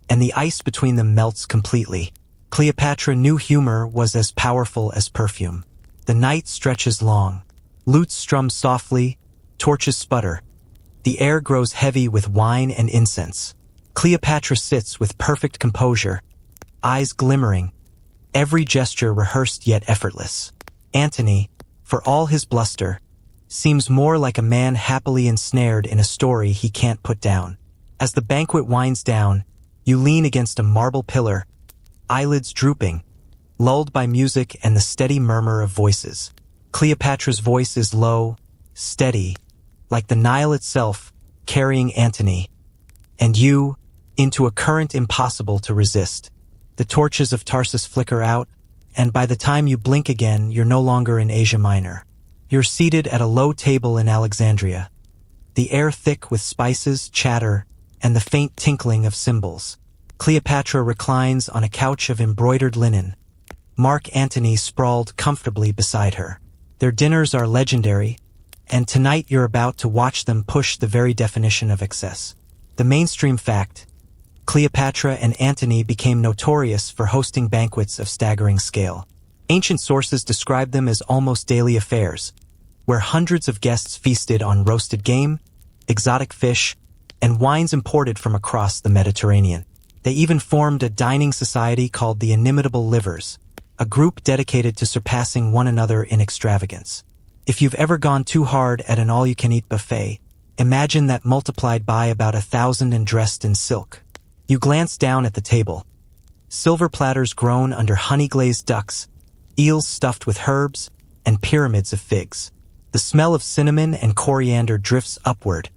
S1: and the ice between them melts completely. Cleopatra knew humor was as powerful as perfume. The night stretches long. Lutes strum softly, torches sputter, The air grows heavy with wine and incense. Cleopatra sits with perfect composure, eyes glimmering, every gesture rehearsed yet effortless. Antony, for all his bluster, seems more like a man happily ensnared in a story he can't put down. As the banquet winds down, you lean against a marble pillar, eyelids drooping, lulled by music and the steady murmur of voices. Cleopatra's voice is low, steady, like the Nile itself, carrying Antony, and you, into a current impossible to resist. The torches of Tarsus flicker out, and by the time you blink again, you're no longer in Asia Minor. You're seated at a low table in Alexandria, the air thick with spices, chatter, and the faint tinkling of cymbals. Cleopatra reclines on a couch of embroidered linen, Mark Antony sprawled comfortably beside her. Their dinners are legendary, and tonight you're about to watch them push the very definition of excess. The mainstream fact: Cleopatra and Antony became notorious for hosting banquets of staggering scale. Ancient sources describe them as almost daily affairs, where hundreds of guests feasted on roasted game, exotic fish, and wines imported from across the Mediterranean. They even formed a dining society called the Inimitable Livers, a group dedicated to surpassing one another in extravagance. If you've ever gone too hard at an all-you-can-eat buffet, imagine that multiplied by about 1,000 and dressed in silk. You glance down at the table. Silver platters grown under honey-glazed ducks, eels stuffed with herbs, and pyramids of figs. The smell of cinnamon and coriander drifts upward,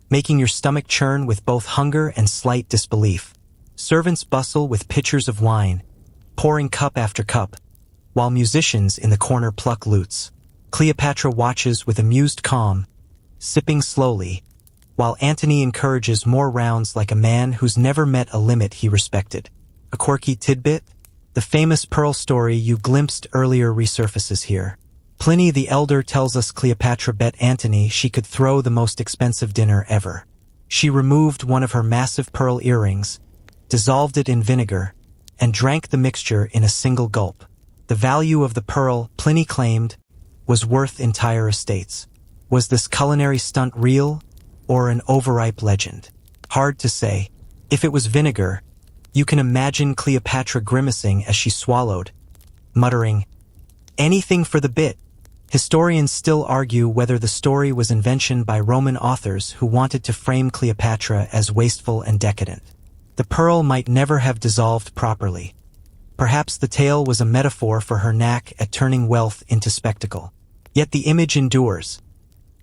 S1: making your stomach churn with both hunger and slight disbelief. Servants bustle with pitchers of wine, pouring cup after cup, while musicians in the corner pluck lutes. Cleopatra watches with amused calm, sipping slowly, while Antony encourages more rounds like a man who's never met a limit he respected. A quirky tidbit: the famous pearl story you glimpsed earlier resurfaces here. Pliny the Elder tells us Cleopatra bet Antony she could throw the most expensive dinner ever. She removed one of her massive pearl earrings, dissolved it in vinegar, and drank the mixture in a single gulp. The value of the pearl, Pliny claimed, was worth entire estates. Was this culinary stunt real, or an overripe legend? Hard to say. If it was vinegar, you can imagine Cleopatra grimacing as she swallowed, muttering, "Anything for the bit." Historians still argue whether the story was invention by Roman authors who wanted to frame Cleopatra as wasteful and decadent. The pearl might never have dissolved properly. Perhaps the tale was a metaphor for her knack at turning wealth into spectacle. Yet the image endures.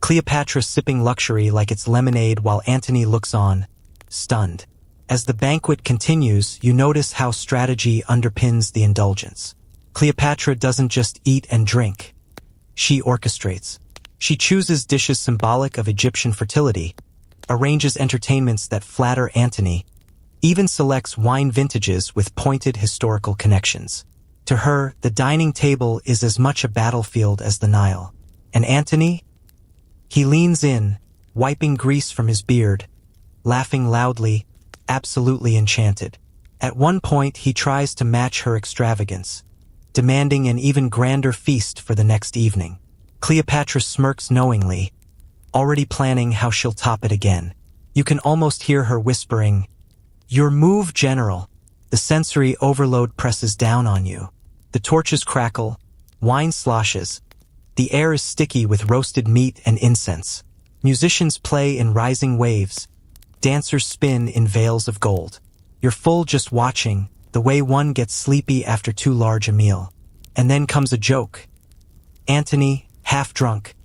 S1: Cleopatra sipping luxury like it's lemonade while Antony looks on, stunned. As the banquet continues, you notice how strategy underpins the indulgence. Cleopatra doesn't just eat and drink. She orchestrates. She chooses dishes symbolic of Egyptian fertility, arranges entertainments that flatter Antony, even selects wine vintages with pointed historical connections. To her, the dining table is as much a battlefield as the Nile. And Antony? He leans in, wiping grease from his beard, laughing loudly, absolutely enchanted. At one point, he tries to match her extravagance, demanding an even grander feast for the next evening. Cleopatra smirks knowingly, already planning how she'll top it again. You can almost hear her whispering, "Your move, General." The sensory overload presses down on you. The torches crackle, wine sloshes. The air is sticky with roasted meat and incense. Musicians play in rising waves. Dancers spin in veils of gold. You're full just watching, the way one gets sleepy after too large a meal. And then comes a joke. Antony, half drunk,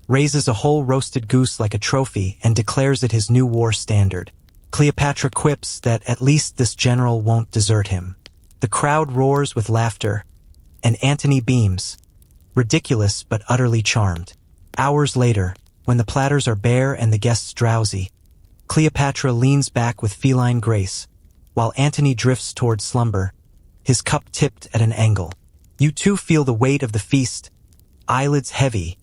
S1: raises a whole roasted goose like a trophy and declares it his new war standard. Cleopatra quips that at least this general won't desert him. The crowd roars with laughter, and Antony beams, ridiculous but utterly charmed. Hours later, when the platters are bare and the guests drowsy, Cleopatra leans back with feline grace, while Antony drifts toward slumber, his cup tipped at an angle. You too feel the weight of the feast, eyelids heavy,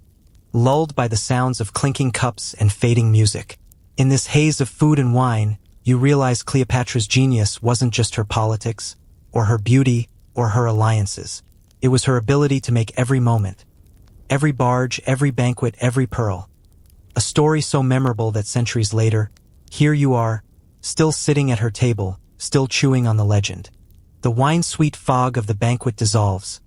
S1: lulled by the sounds of clinking cups and fading music. In this haze of food and wine, you realize Cleopatra's genius wasn't just her politics, or her beauty, or her alliances. It was her ability to make every moment, every barge, every banquet, every pearl, a A story so memorable that centuries later, here you are, still sitting at her table, still chewing on the legend. The wine-sweet fog of the banquet dissolves,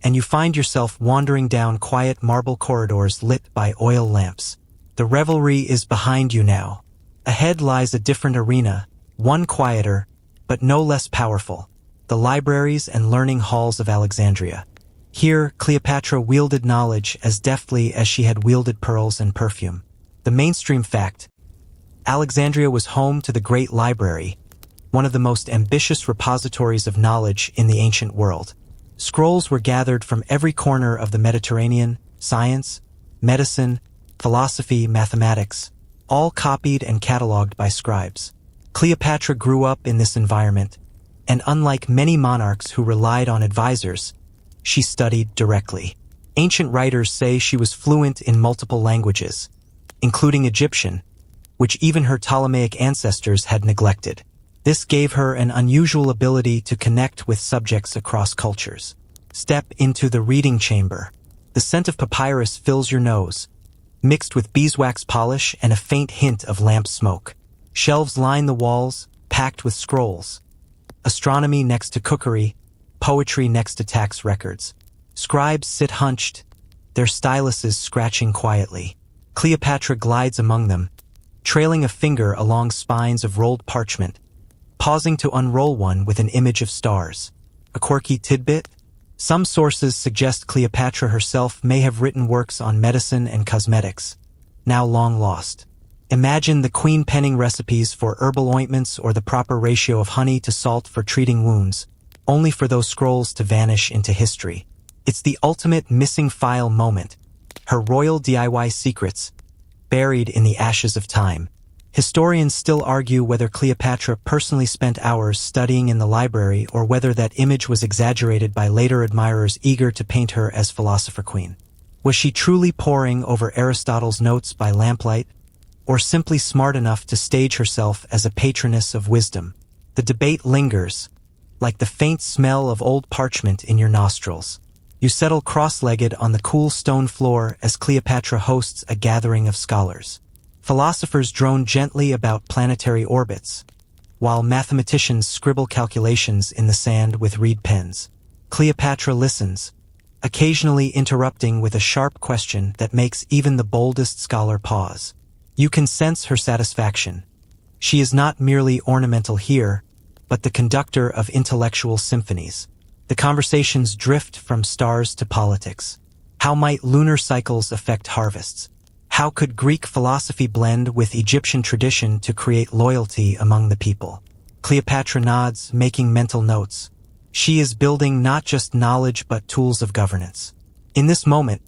S1: and you find yourself wandering down quiet marble corridors lit by oil lamps. The revelry is behind you now. Ahead lies a different arena, one quieter, but no less powerful. The libraries and learning halls of Alexandria. Here, Cleopatra wielded knowledge as deftly as she had wielded pearls and perfume. The mainstream fact: Alexandria was home to the Great Library, one of the most ambitious repositories of knowledge in the ancient world. Scrolls were gathered from every corner of the Mediterranean, science, medicine, philosophy, mathematics, all copied and catalogued by scribes. Cleopatra grew up in this environment, and unlike many monarchs who relied on advisors, she studied directly. Ancient writers say she was fluent in multiple languages, including Egyptian, which even her Ptolemaic ancestors had neglected. This gave her an unusual ability to connect with subjects across cultures. Step into the reading chamber. The scent of papyrus fills your nose, mixed with beeswax polish and a faint hint of lamp smoke. Shelves line the walls, packed with scrolls. Astronomy next to cookery, poetry next to tax records. Scribes sit hunched, their styluses scratching quietly. Cleopatra glides among them, trailing a finger along spines of rolled parchment, pausing to unroll one with an image of stars. A quirky tidbit? Some sources suggest Cleopatra herself may have written works on medicine and cosmetics, now long lost. Imagine the queen penning recipes for herbal ointments or the proper ratio of honey to salt for treating wounds, only for those scrolls to vanish into history. It's the ultimate missing file moment. Her royal DIY secrets, buried in the ashes of time. Historians still argue whether Cleopatra personally spent hours studying in the library or whether that image was exaggerated by later admirers eager to paint her as philosopher queen. Was she truly poring over Aristotle's notes by lamplight, or simply smart enough to stage herself as a patroness of wisdom? The debate lingers, like the faint smell of old parchment in your nostrils. You settle cross-legged on the cool stone floor as Cleopatra hosts a gathering of scholars. Philosophers drone gently about planetary orbits, while mathematicians scribble calculations in the sand with reed pens. Cleopatra listens, occasionally interrupting with a sharp question that makes even the boldest scholar pause. You can sense her satisfaction. She is not merely ornamental here, but the conductor of intellectual symphonies. The conversations drift from stars to politics. How might lunar cycles affect harvests? How could Greek philosophy blend with Egyptian tradition to create loyalty among the people? Cleopatra nods, making mental notes. She is building not just knowledge but tools of governance. In this moment,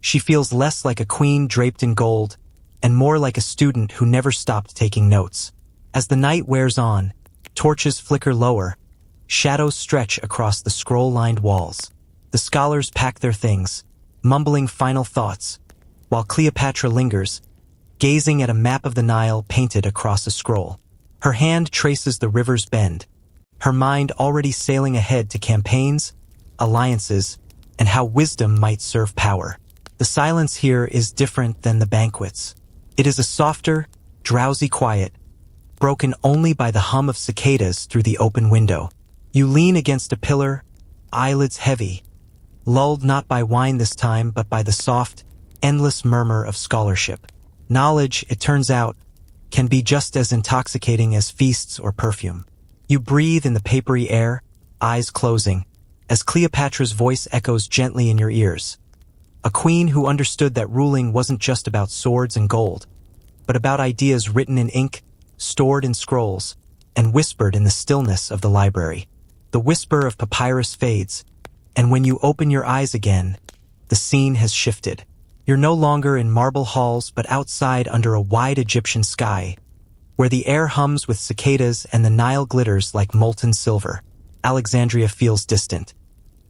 S1: she feels less like a queen draped in gold and more like a student who never stopped taking notes. As the night wears on, torches flicker lower, shadows stretch across the scroll-lined walls. The scholars pack their things, mumbling final thoughts, while Cleopatra lingers, gazing at a map of the Nile painted across a scroll. Her hand traces the river's bend, her mind already sailing ahead to campaigns, alliances, and how wisdom might serve power. The silence here is different than the banquets. It is a softer, drowsy quiet, broken only by the hum of cicadas through the open window. You lean against a pillar, eyelids heavy, lulled not by wine this time but by the soft, endless murmur of scholarship. Knowledge, it turns out, can be just as intoxicating as feasts or perfume. You breathe in the papery air, eyes closing, as Cleopatra's voice echoes gently in your ears. A queen who understood that ruling wasn't just about swords and gold, but about ideas written in ink, stored in scrolls, and whispered in the stillness of the library. The whisper of papyrus fades, and when you open your eyes again, the scene has shifted. You're no longer in marble halls but outside under a wide Egyptian sky, where the air hums with cicadas and the Nile glitters like molten silver. Alexandria feels distant.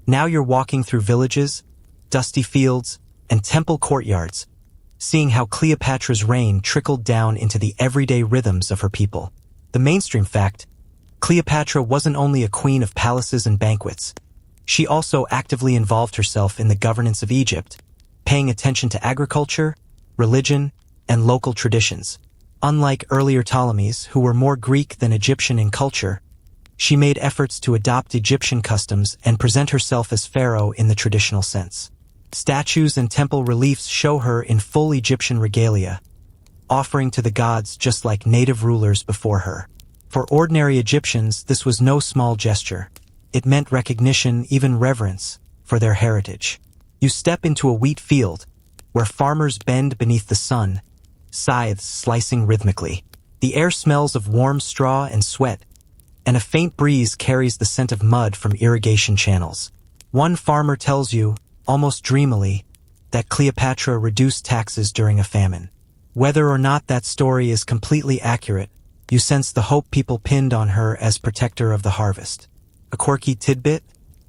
S1: Now you're walking through villages, dusty fields, and temple courtyards, seeing how Cleopatra's reign trickled down into the everyday rhythms of her people. The mainstream fact: Cleopatra wasn't only a queen of palaces and banquets. She also actively involved herself in the governance of Egypt, paying attention to agriculture, religion, and local traditions. Unlike earlier Ptolemies, who were more Greek than Egyptian in culture, she made efforts to adopt Egyptian customs and present herself as pharaoh in the traditional sense. Statues and temple reliefs show her in full Egyptian regalia, offering to the gods just like native rulers before her. For ordinary Egyptians, this was no small gesture. It meant recognition, even reverence, for their heritage. You step into a wheat field, where farmers bend beneath the sun, scythes slicing rhythmically. The air smells of warm straw and sweat, and a faint breeze carries the scent of mud from irrigation channels. One farmer tells you, almost dreamily, that Cleopatra reduced taxes during a famine. Whether or not that story is completely accurate, you sense the hope people pinned on her as protector of the harvest. A quirky tidbit?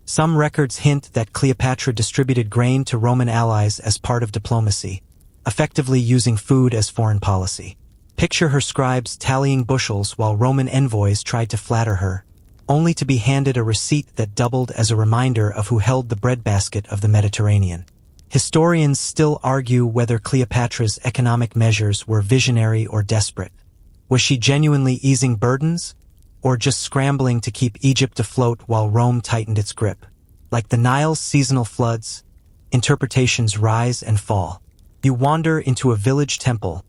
S1: Some records hint that Cleopatra distributed grain to Roman allies as part of diplomacy, effectively using food as foreign policy. Picture her scribes tallying bushels while Roman envoys tried to flatter her, only to be handed a receipt that doubled as a reminder of who held the breadbasket of the Mediterranean. Historians still argue whether Cleopatra's economic measures were visionary or desperate. Was she genuinely easing burdens, or just scrambling to keep Egypt afloat while Rome tightened its grip? Like the Nile's seasonal floods, interpretations rise and fall. You wander into a village temple,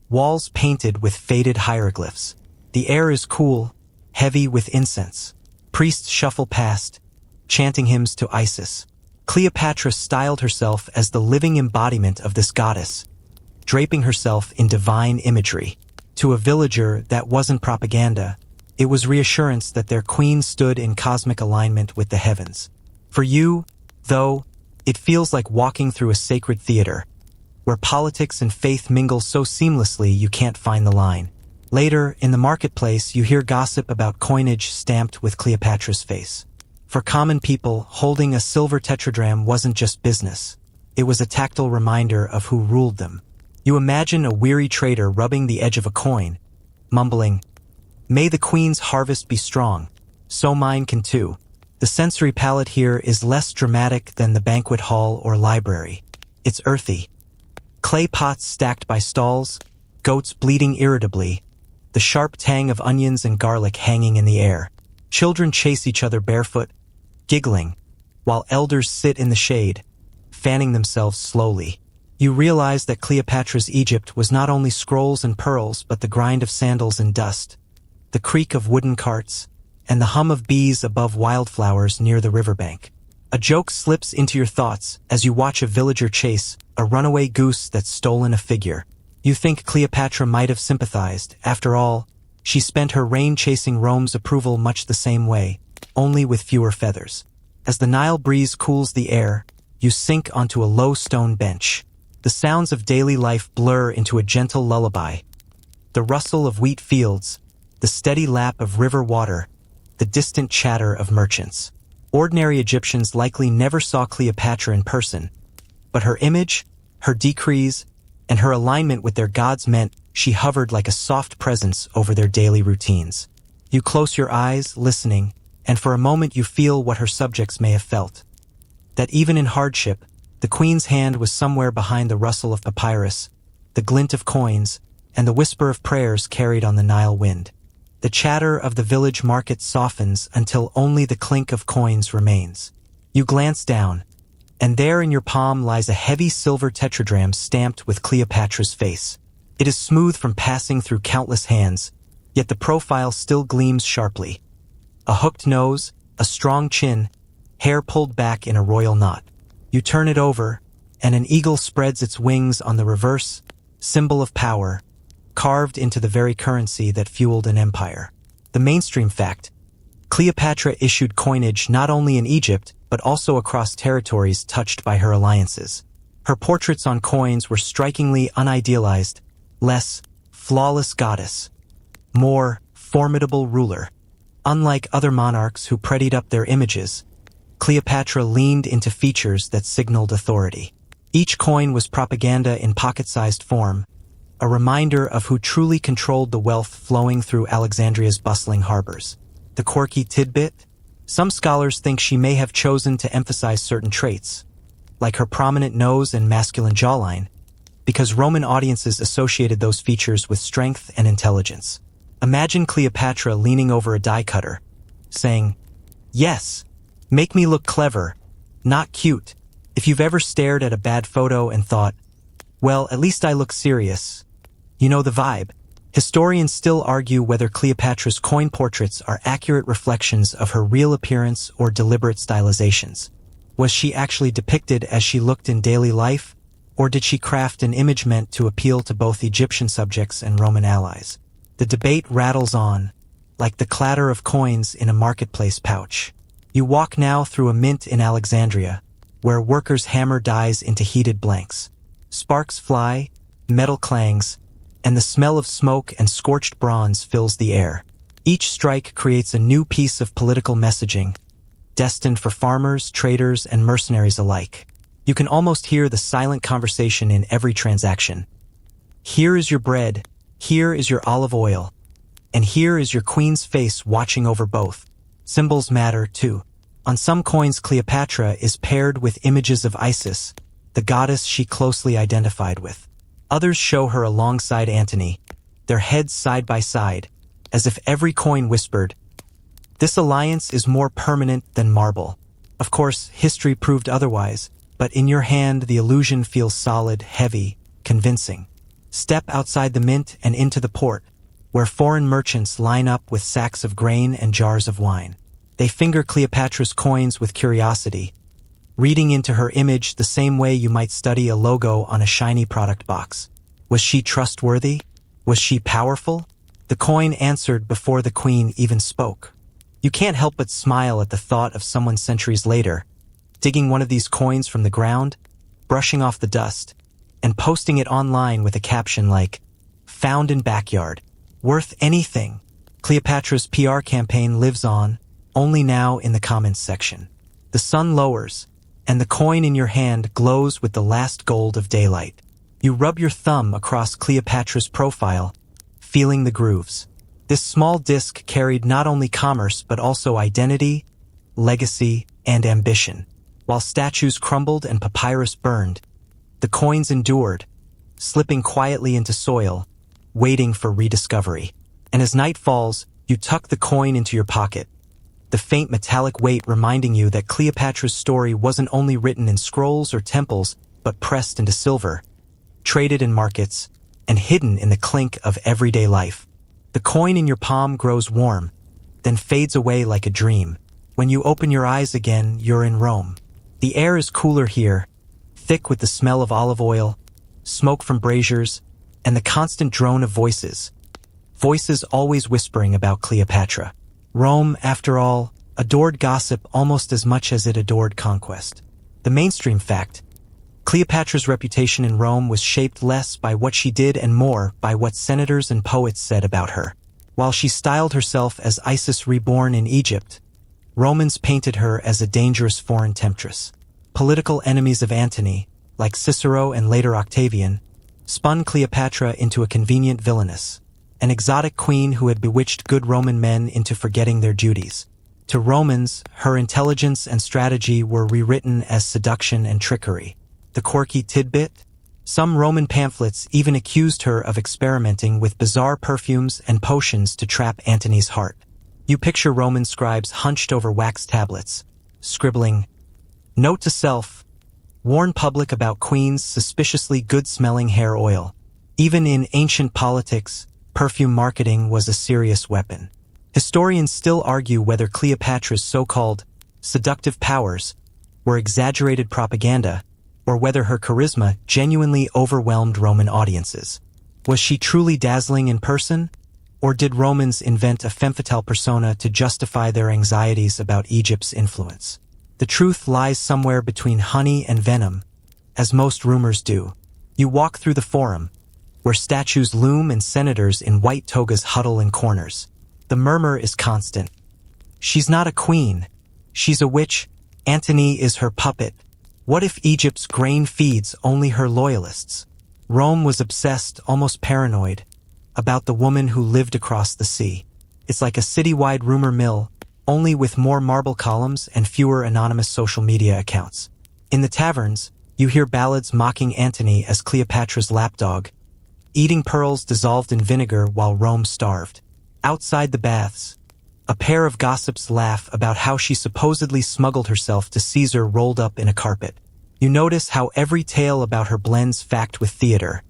S1: walls painted with faded hieroglyphs. The air is cool, heavy with incense. Priests shuffle past, chanting hymns to Isis. Cleopatra styled herself as the living embodiment of this goddess, draping herself in divine imagery. To a villager, that wasn't propaganda. It was reassurance that their queen stood in cosmic alignment with the heavens. For you, though, it feels like walking through a sacred theater, where politics and faith mingle so seamlessly you can't find the line. Later, in the marketplace, you hear gossip about coinage stamped with Cleopatra's face. For common people, holding a silver tetradrachm wasn't just business. It was a tactile reminder of who ruled them. You imagine a weary trader rubbing the edge of a coin, mumbling, "May the queen's harvest be strong, so mine can too." The sensory palette here is less dramatic than the banquet hall or library. It's earthy. Clay pots stacked by stalls, goats bleating irritably, the sharp tang of onions and garlic hanging in the air. Children chase each other barefoot, giggling, while elders sit in the shade, fanning themselves slowly. You realize that Cleopatra's Egypt was not only scrolls and pearls but the grind of sandals and dust, the creak of wooden carts, and the hum of bees above wildflowers near the riverbank. A joke slips into your thoughts as you watch a villager chase a runaway goose that's stolen a figure. You think Cleopatra might have sympathized. After all, she spent her reign chasing Rome's approval much the same way, only with fewer feathers. As the Nile breeze cools the air, you sink onto a low stone bench. The sounds of daily life blur into a gentle lullaby. The rustle of wheat fields, the steady lap of river water, the distant chatter of merchants. Ordinary Egyptians likely never saw Cleopatra in person, but her image, her decrees, and her alignment with their gods meant she hovered like a soft presence over their daily routines. You close your eyes, listening, and for a moment you feel what her subjects may have felt. That even in hardship, the queen's hand was somewhere behind the rustle of papyrus, the glint of coins, and the whisper of prayers carried on the Nile wind. The chatter of the village market softens until only the clink of coins remains. You glance down, and there in your palm lies a heavy silver tetradrachm stamped with Cleopatra's face. It is smooth from passing through countless hands, yet the profile still gleams sharply. A hooked nose, a strong chin, hair pulled back in a royal knot. You turn it over, and an eagle spreads its wings on the reverse, symbol of power, carved into the very currency that fueled an empire. The mainstream fact: Cleopatra issued coinage not only in Egypt, but also across territories touched by her alliances. Her portraits on coins were strikingly unidealized, less flawless goddess, more formidable ruler. Unlike other monarchs who prettied up their images, Cleopatra leaned into features that signaled authority. Each coin was propaganda in pocket-sized form, a reminder of who truly controlled the wealth flowing through Alexandria's bustling harbors. The quirky tidbit? Some scholars think she may have chosen to emphasize certain traits, like her prominent nose and masculine jawline, because Roman audiences associated those features with strength and intelligence. Imagine Cleopatra leaning over a die cutter, saying, "Yes, make me look clever, not cute." If you've ever stared at a bad photo and thought, "Well, at least I look serious," you know the vibe. Historians still argue whether Cleopatra's coin portraits are accurate reflections of her real appearance or deliberate stylizations. Was she actually depicted as she looked in daily life, or did she craft an image meant to appeal to both Egyptian subjects and Roman allies? The debate rattles on, like the clatter of coins in a marketplace pouch. You walk now through a mint in Alexandria, where workers hammer dies into heated blanks. Sparks fly, metal clangs, and the smell of smoke and scorched bronze fills the air. Each strike creates a new piece of political messaging, destined for farmers, traders, and mercenaries alike. You can almost hear the silent conversation in every transaction. Here is your bread, here is your olive oil, and here is your queen's face watching over both. Symbols matter, too. On some coins, Cleopatra is paired with images of Isis, the goddess she closely identified with. Others show her alongside Antony, their heads side by side, as if every coin whispered, "This alliance is more permanent than marble." Of course, history proved otherwise, but in your hand the illusion feels solid, heavy, convincing. Step outside the mint and into the port, where foreign merchants line up with sacks of grain and jars of wine. They finger Cleopatra's coins with curiosity, reading into her image the same way you might study a logo on a shiny product box. Was she trustworthy? Was she powerful? The coin answered before the queen even spoke. You can't help but smile at the thought of someone centuries later, digging one of these coins from the ground, brushing off the dust, and posting it online with a caption like, "Found in backyard. Worth anything." Cleopatra's PR campaign lives on, only now in the comments section. The sun lowers, and the coin in your hand glows with the last gold of daylight. You rub your thumb across Cleopatra's profile, feeling the grooves. This small disc carried not only commerce but also identity, legacy, and ambition. While statues crumbled and papyrus burned, the coins endured, slipping quietly into soil, waiting for rediscovery. And as night falls, you tuck the coin into your pocket, the faint metallic weight reminding you that Cleopatra's story wasn't only written in scrolls or temples, but pressed into silver, traded in markets, and hidden in the clink of everyday life. The coin in your palm grows warm, then fades away like a dream. When you open your eyes again, you're in Rome. The air is cooler here, thick with the smell of olive oil, smoke from braziers, and the constant drone of voices. Voices always whispering about Cleopatra. Rome, after all, adored gossip almost as much as it adored conquest. The mainstream fact: Cleopatra's reputation in Rome was shaped less by what she did and more by what senators and poets said about her. While she styled herself as Isis reborn in Egypt, Romans painted her as a dangerous foreign temptress. Political enemies of Antony, like Cicero and later Octavian, spun Cleopatra into a convenient villainess, an exotic queen who had bewitched good Roman men into forgetting their duties. To Romans, her intelligence and strategy were rewritten as seduction and trickery. The quirky tidbit? Some Roman pamphlets even accused her of experimenting with bizarre perfumes and potions to trap Antony's heart. You picture Roman scribes hunched over wax tablets, scribbling, "Note to self, warn public about queen's suspiciously good-smelling hair oil." Even in ancient politics, perfume marketing was a serious weapon. Historians still argue whether Cleopatra's so-called seductive powers were exaggerated propaganda, or whether her charisma genuinely overwhelmed Roman audiences. Was she truly dazzling in person, or did Romans invent a femme fatale persona to justify their anxieties about Egypt's influence? The truth lies somewhere between honey and venom, as most rumors do. You walk through the forum, where statues loom and senators in white togas huddle in corners. The murmur is constant. She's not a queen. She's a witch. Antony is her puppet. What if Egypt's grain feeds only her loyalists? Rome was obsessed, almost paranoid, about the woman who lived across the sea. It's like a citywide rumor mill, only with more marble columns and fewer anonymous social media accounts. In the taverns, You hear ballads mocking Antony as Cleopatra's lapdog, eating pearls dissolved in vinegar while Rome starved. Outside the baths, a pair of gossips laugh about how she supposedly smuggled herself to Caesar rolled up in a carpet. You notice how every tale about her blends fact with theater,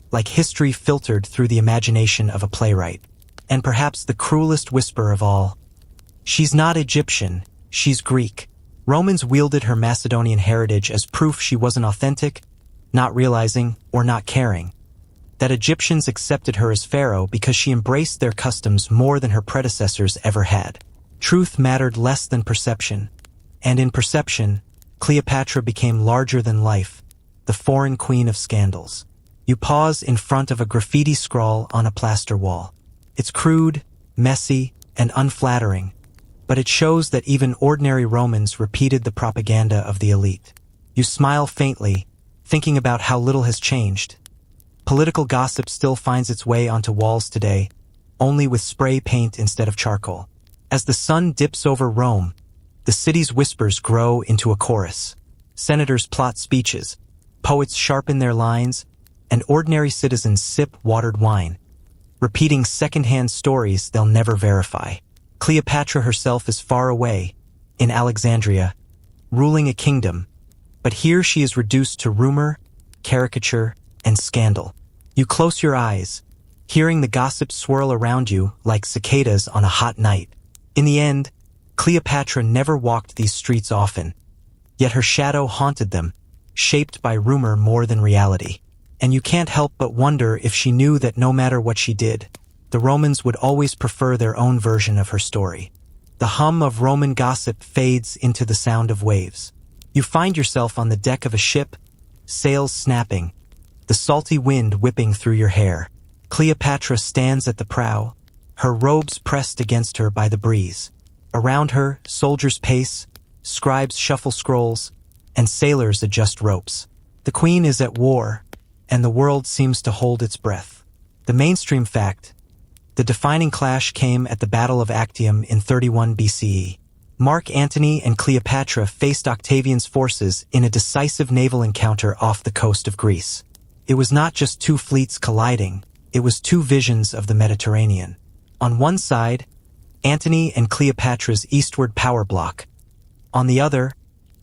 S1: like history filtered through the imagination of a playwright. And perhaps the cruelest whisper of all, she's not Egyptian, she's Greek. Romans wielded her Macedonian heritage as proof she wasn't authentic, not realizing, or not caring that Egyptians accepted her as pharaoh because she embraced their customs more than her predecessors ever had. Truth mattered less than perception, and in perception, Cleopatra became larger than life, the foreign queen of scandals. You pause in front of a graffiti scrawl on a plaster wall. It's crude, messy, and unflattering, but it shows that even ordinary Romans repeated the propaganda of the elite. You smile faintly, thinking about how little has changed. Political gossip still finds its way onto walls today, only with spray paint instead of charcoal. As the sun dips over Rome, the city's whispers grow into a chorus. Senators plot speeches, poets sharpen their lines, and ordinary citizens sip watered wine, repeating second-hand stories they'll never verify. Cleopatra herself is far away, in Alexandria, ruling a kingdom, but here she is reduced to rumor, caricature, and scandal. You close your eyes, hearing the gossip swirl around you like cicadas on a hot night. In the end, Cleopatra never walked these streets often, yet her shadow haunted them, shaped by rumor more than reality. And you can't help but wonder if she knew that no matter what she did, the Romans would always prefer their own version of her story. The hum of Roman gossip fades into the sound of waves. You find yourself on the deck of a ship, sails snapping, the salty wind whipping through your hair. Cleopatra stands at the prow, her robes pressed against her by the breeze. Around her, soldiers pace, scribes shuffle scrolls, and sailors adjust ropes. The queen is at war, and the world seems to hold its breath. The mainstream fact: the defining clash came at the Battle of Actium in 31 BCE. Mark Antony and Cleopatra faced Octavian's forces in a decisive naval encounter off the coast of Greece. It was not just two fleets colliding, it was two visions of the Mediterranean. On one side, Antony and Cleopatra's eastward power block. On the other,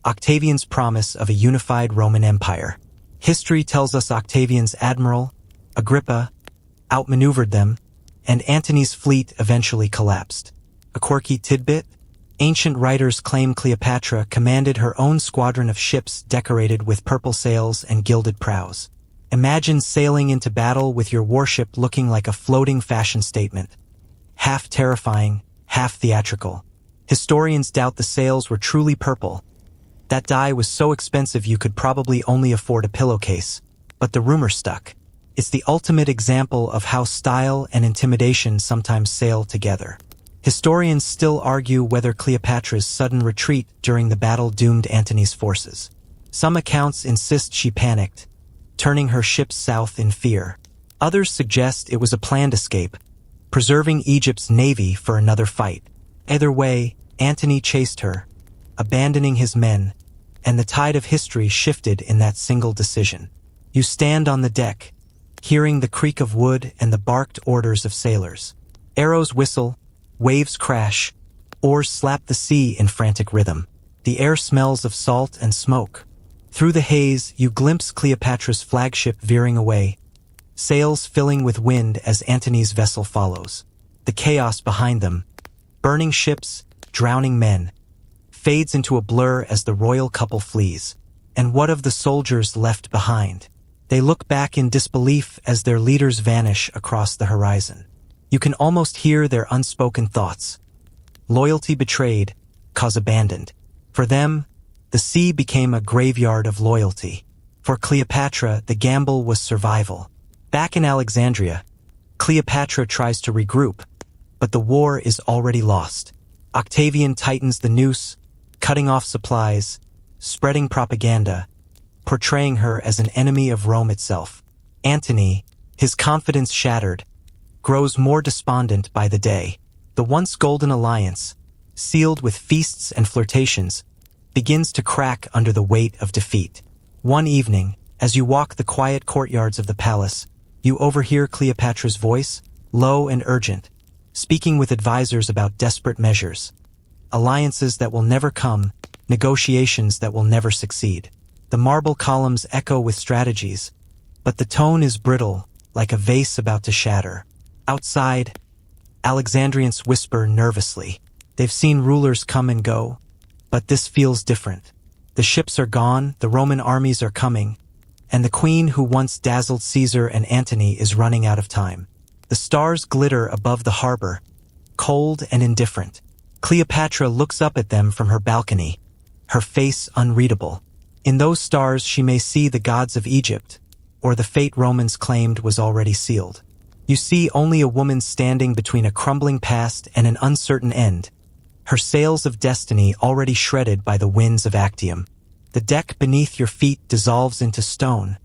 S1: Octavian's promise of a unified Roman Empire. History tells us Octavian's admiral, Agrippa, outmaneuvered them, and Antony's fleet eventually collapsed. A quirky tidbit: ancient writers claim Cleopatra commanded her own squadron of ships decorated with purple sails and gilded prows. Imagine sailing into battle with your warship looking like a floating fashion statement. Half terrifying, half theatrical. Historians doubt the sails were truly purple. That dye was so expensive you could probably only afford a pillowcase. But the rumor stuck. It's the ultimate example of how style and intimidation sometimes sail together. Historians still argue whether Cleopatra's sudden retreat during the battle doomed Antony's forces. Some accounts insist she panicked, turning her ships south in fear. Others suggest it was a planned escape, preserving Egypt's navy for another fight. Either way, Antony chased her, abandoning his men, and the tide of history shifted in that single decision. You stand on the deck, hearing the creak of wood and the barked orders of sailors. Arrows whistle, waves crash, oars slap the sea in frantic rhythm. The air smells of salt and smoke. Through the haze, you glimpse Cleopatra's flagship veering away, sails filling with wind as Antony's vessel follows. The chaos behind them, burning ships, drowning men, fades into a blur as the royal couple flees. And what of the soldiers left behind? They look back in disbelief as their leaders vanish across the horizon. You can almost hear their unspoken thoughts. Loyalty betrayed, cause abandoned. For them, the sea became a graveyard of loyalty. For Cleopatra, the gamble was survival. Back in Alexandria, Cleopatra tries to regroup, but the war is already lost. Octavian tightens the noose, cutting off supplies, spreading propaganda, portraying her as an enemy of Rome itself. Antony, his confidence shattered, grows more despondent by the day. The once golden alliance, sealed with feasts and flirtations, begins to crack under the weight of defeat. One evening, as you walk the quiet courtyards of the palace, you overhear Cleopatra's voice, low and urgent, speaking with advisors about desperate measures, alliances that will never come, negotiations that will never succeed. The marble columns echo with strategies, but the tone is brittle, like a vase about to shatter. Outside, Alexandrians whisper nervously. They've seen rulers come and go, but this feels different. The ships are gone, the Roman armies are coming, and the queen who once dazzled Caesar and Antony is running out of time. The stars glitter above the harbor, cold and indifferent. Cleopatra looks up at them from her balcony, her face unreadable. In those stars she may see the gods of Egypt, or the fate Romans claimed was already sealed. You see only a woman standing between a crumbling past and an uncertain end, her sails of destiny already shredded by the winds of Actium. The deck beneath your feet dissolves into stone,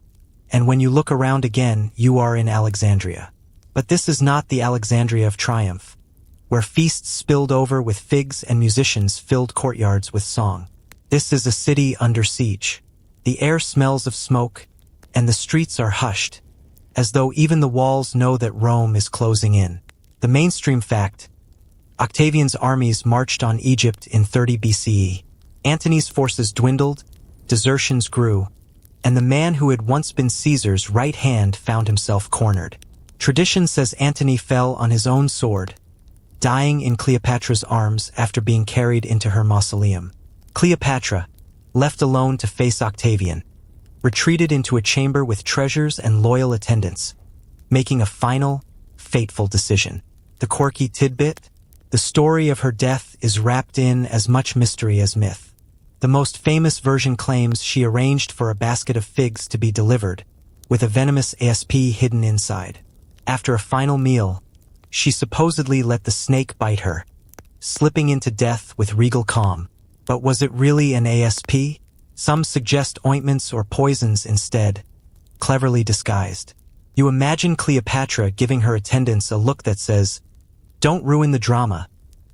S1: and when you look around again, you are in Alexandria. But this is not the Alexandria of triumph, where feasts spilled over with figs and musicians filled courtyards with song. This is a city under siege. The air smells of smoke, and the streets are hushed, as though even the walls know that Rome is closing in. The mainstream fact: Octavian's armies marched on Egypt in 30 BCE. Antony's forces dwindled, desertions grew, and the man who had once been Caesar's right hand found himself cornered. Tradition says Antony fell on his own sword, dying in Cleopatra's arms after being carried into her mausoleum. Cleopatra, left alone to face Octavian, retreated into a chamber with treasures and loyal attendants, making a final, fateful decision. The quirky tidbit: the story of her death is wrapped in as much mystery as myth. The most famous version claims she arranged for a basket of figs to be delivered, with a venomous asp hidden inside. After a final meal, she supposedly let the snake bite her, slipping into death with regal calm. But was it really an asp? Some suggest ointments or poisons instead, cleverly disguised. You imagine Cleopatra giving her attendants a look that says, "Don't ruin the drama.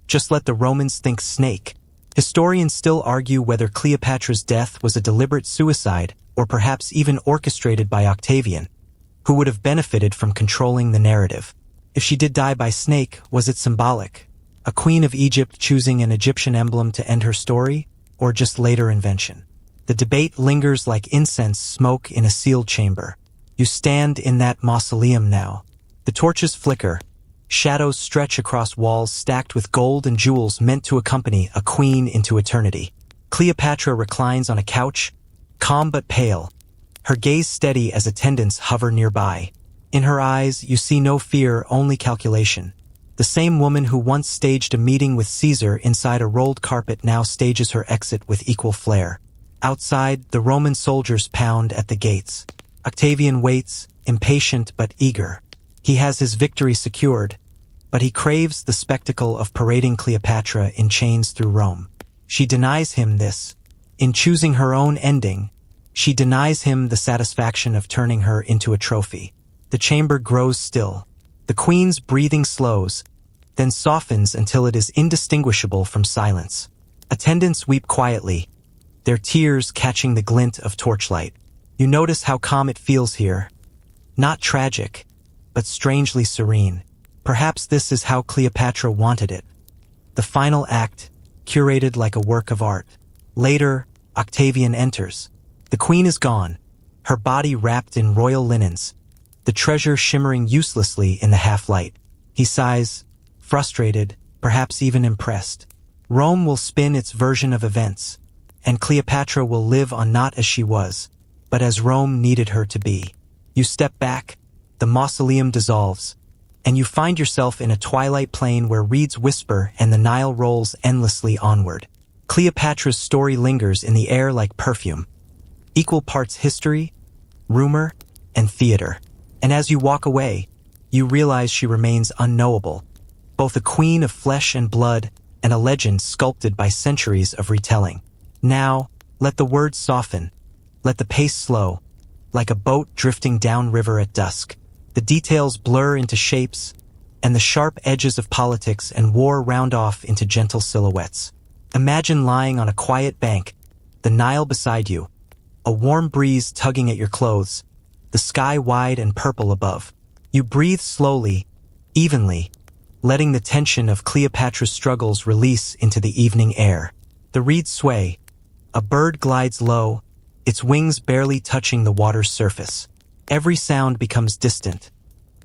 S1: Just let the Romans think snake." Historians still argue whether Cleopatra's death was a deliberate suicide or perhaps even orchestrated by Octavian, who would have benefited from controlling the narrative. If she did die by snake, was it symbolic? A queen of Egypt choosing an Egyptian emblem to end her story, or just later invention? The debate lingers like incense smoke in a sealed chamber. You stand in that mausoleum now. The torches flicker. Shadows stretch across walls stacked with gold and jewels meant to accompany a queen into eternity. Cleopatra reclines on a couch, calm but pale, her gaze steady as attendants hover nearby. In her eyes, you see no fear, only calculation. The same woman who once staged a meeting with Caesar inside a rolled carpet now stages her exit with equal flair. Outside, the Roman soldiers pound at the gates. Octavian waits, impatient but eager. He has his victory secured, but he craves the spectacle of parading Cleopatra in chains through Rome. She denies him this. In choosing her own ending, she denies him the satisfaction of turning her into a trophy. The chamber grows still. The queen's breathing slows, then softens until it is indistinguishable from silence. Attendants weep quietly, their tears catching the glint of torchlight. You notice how calm it feels here. Not tragic, but strangely serene. Perhaps this is how Cleopatra wanted it. The final act, curated like a work of art. Later, Octavian enters. The queen is gone, her body wrapped in royal linens, the treasure shimmering uselessly in the half-light. He sighs, frustrated, perhaps even impressed. Rome will spin its version of events, and Cleopatra will live on not as she was, but as Rome needed her to be. You step back, the mausoleum dissolves, and you find yourself in a twilight plain where reeds whisper and the Nile rolls endlessly onward. Cleopatra's story lingers in the air like perfume, equal parts history, rumor, and theater. And as you walk away, you realize she remains unknowable, both a queen of flesh and blood and a legend sculpted by centuries of retelling. Now, let the words soften, let the pace slow, like a boat drifting downriver at dusk. The details blur into shapes, and the sharp edges of politics and war round off into gentle silhouettes. Imagine lying on a quiet bank, the Nile beside you, a warm breeze tugging at your clothes, the sky wide and purple above. You breathe slowly, evenly, letting the tension of Cleopatra's struggles release into the evening air. The reeds sway. A bird glides low, its wings barely touching the water's surface. Every sound becomes distant.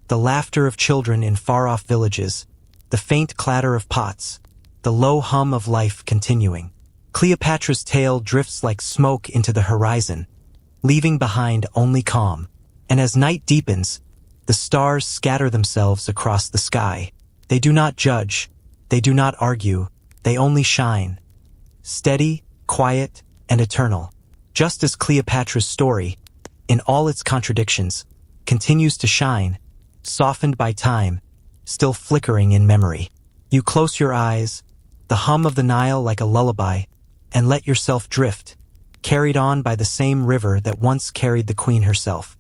S1: The laughter of children in far-off villages, the faint clatter of pots, the low hum of life continuing. Cleopatra's tale drifts like smoke into the horizon, leaving behind only calm. And as night deepens, the stars scatter themselves across the sky. They do not judge, they do not argue, they only shine. Steady, quiet, and eternal. Just as Cleopatra's story, in all its contradictions, continues to shine, softened by time, still flickering in memory. You close your eyes, the hum of the Nile like a lullaby, and let yourself drift, carried on by the same river that once carried the queen herself.